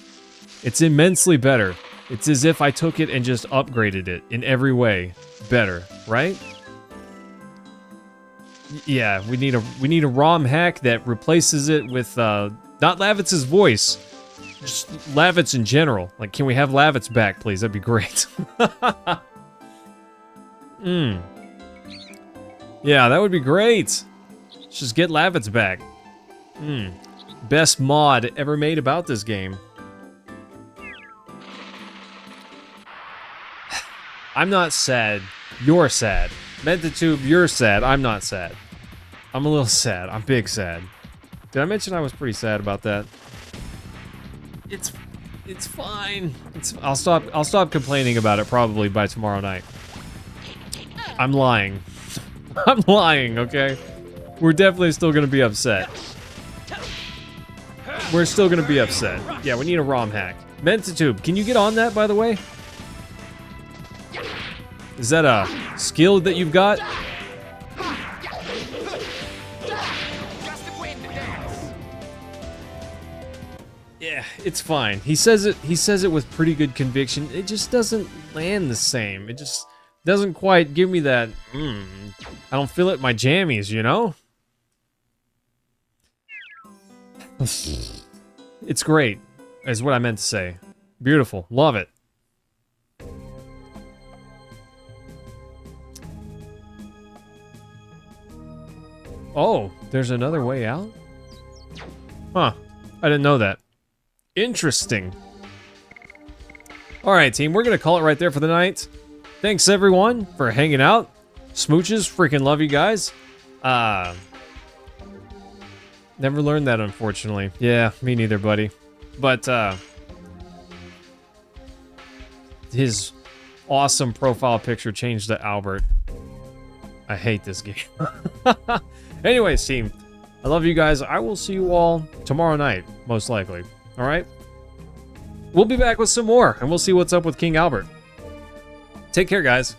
It's immensely better. It's as if I took it and just upgraded it in every way better, right? Yeah, we need a ROM hack that replaces it with not Lavitz's voice, just Lavitz in general. Like, can we have Lavitz back, please? That'd be great. Yeah, that would be great. Let's just get Lavitz back. Best mod ever made about this game. I'm not sad. You're sad. Mentatube, you're sad. I'm not sad. I'm a little sad. I'm big sad. Did I mention I was pretty sad about that? It's fine. I'll stop complaining about it probably by tomorrow night. I'm lying. I'm lying, okay? We're definitely still gonna be upset. We're still gonna be upset. Yeah, we need a ROM hack. Mentatube, can you get on that, by the way? Is that a skill that you've got? Yeah, it's fine. He says it with pretty good conviction. It just doesn't land the same. It just doesn't quite give me that, I don't feel it in my jammies, you know? It's great, is what I meant to say. Beautiful. Love it. Oh, there's another way out? Huh. I didn't know that. Interesting. Alright, team. We're going to call it right there for the night. Thanks, everyone, for hanging out. Smooches. Freaking love you guys. Never learned that, unfortunately. Yeah, me neither, buddy. But, his awesome profile picture changed to Albert. I hate this game. Anyways, team, I love you guys. I will see you all tomorrow night, most likely. All right? We'll be back with some more, and we'll see what's up with King Albert. Take care, guys.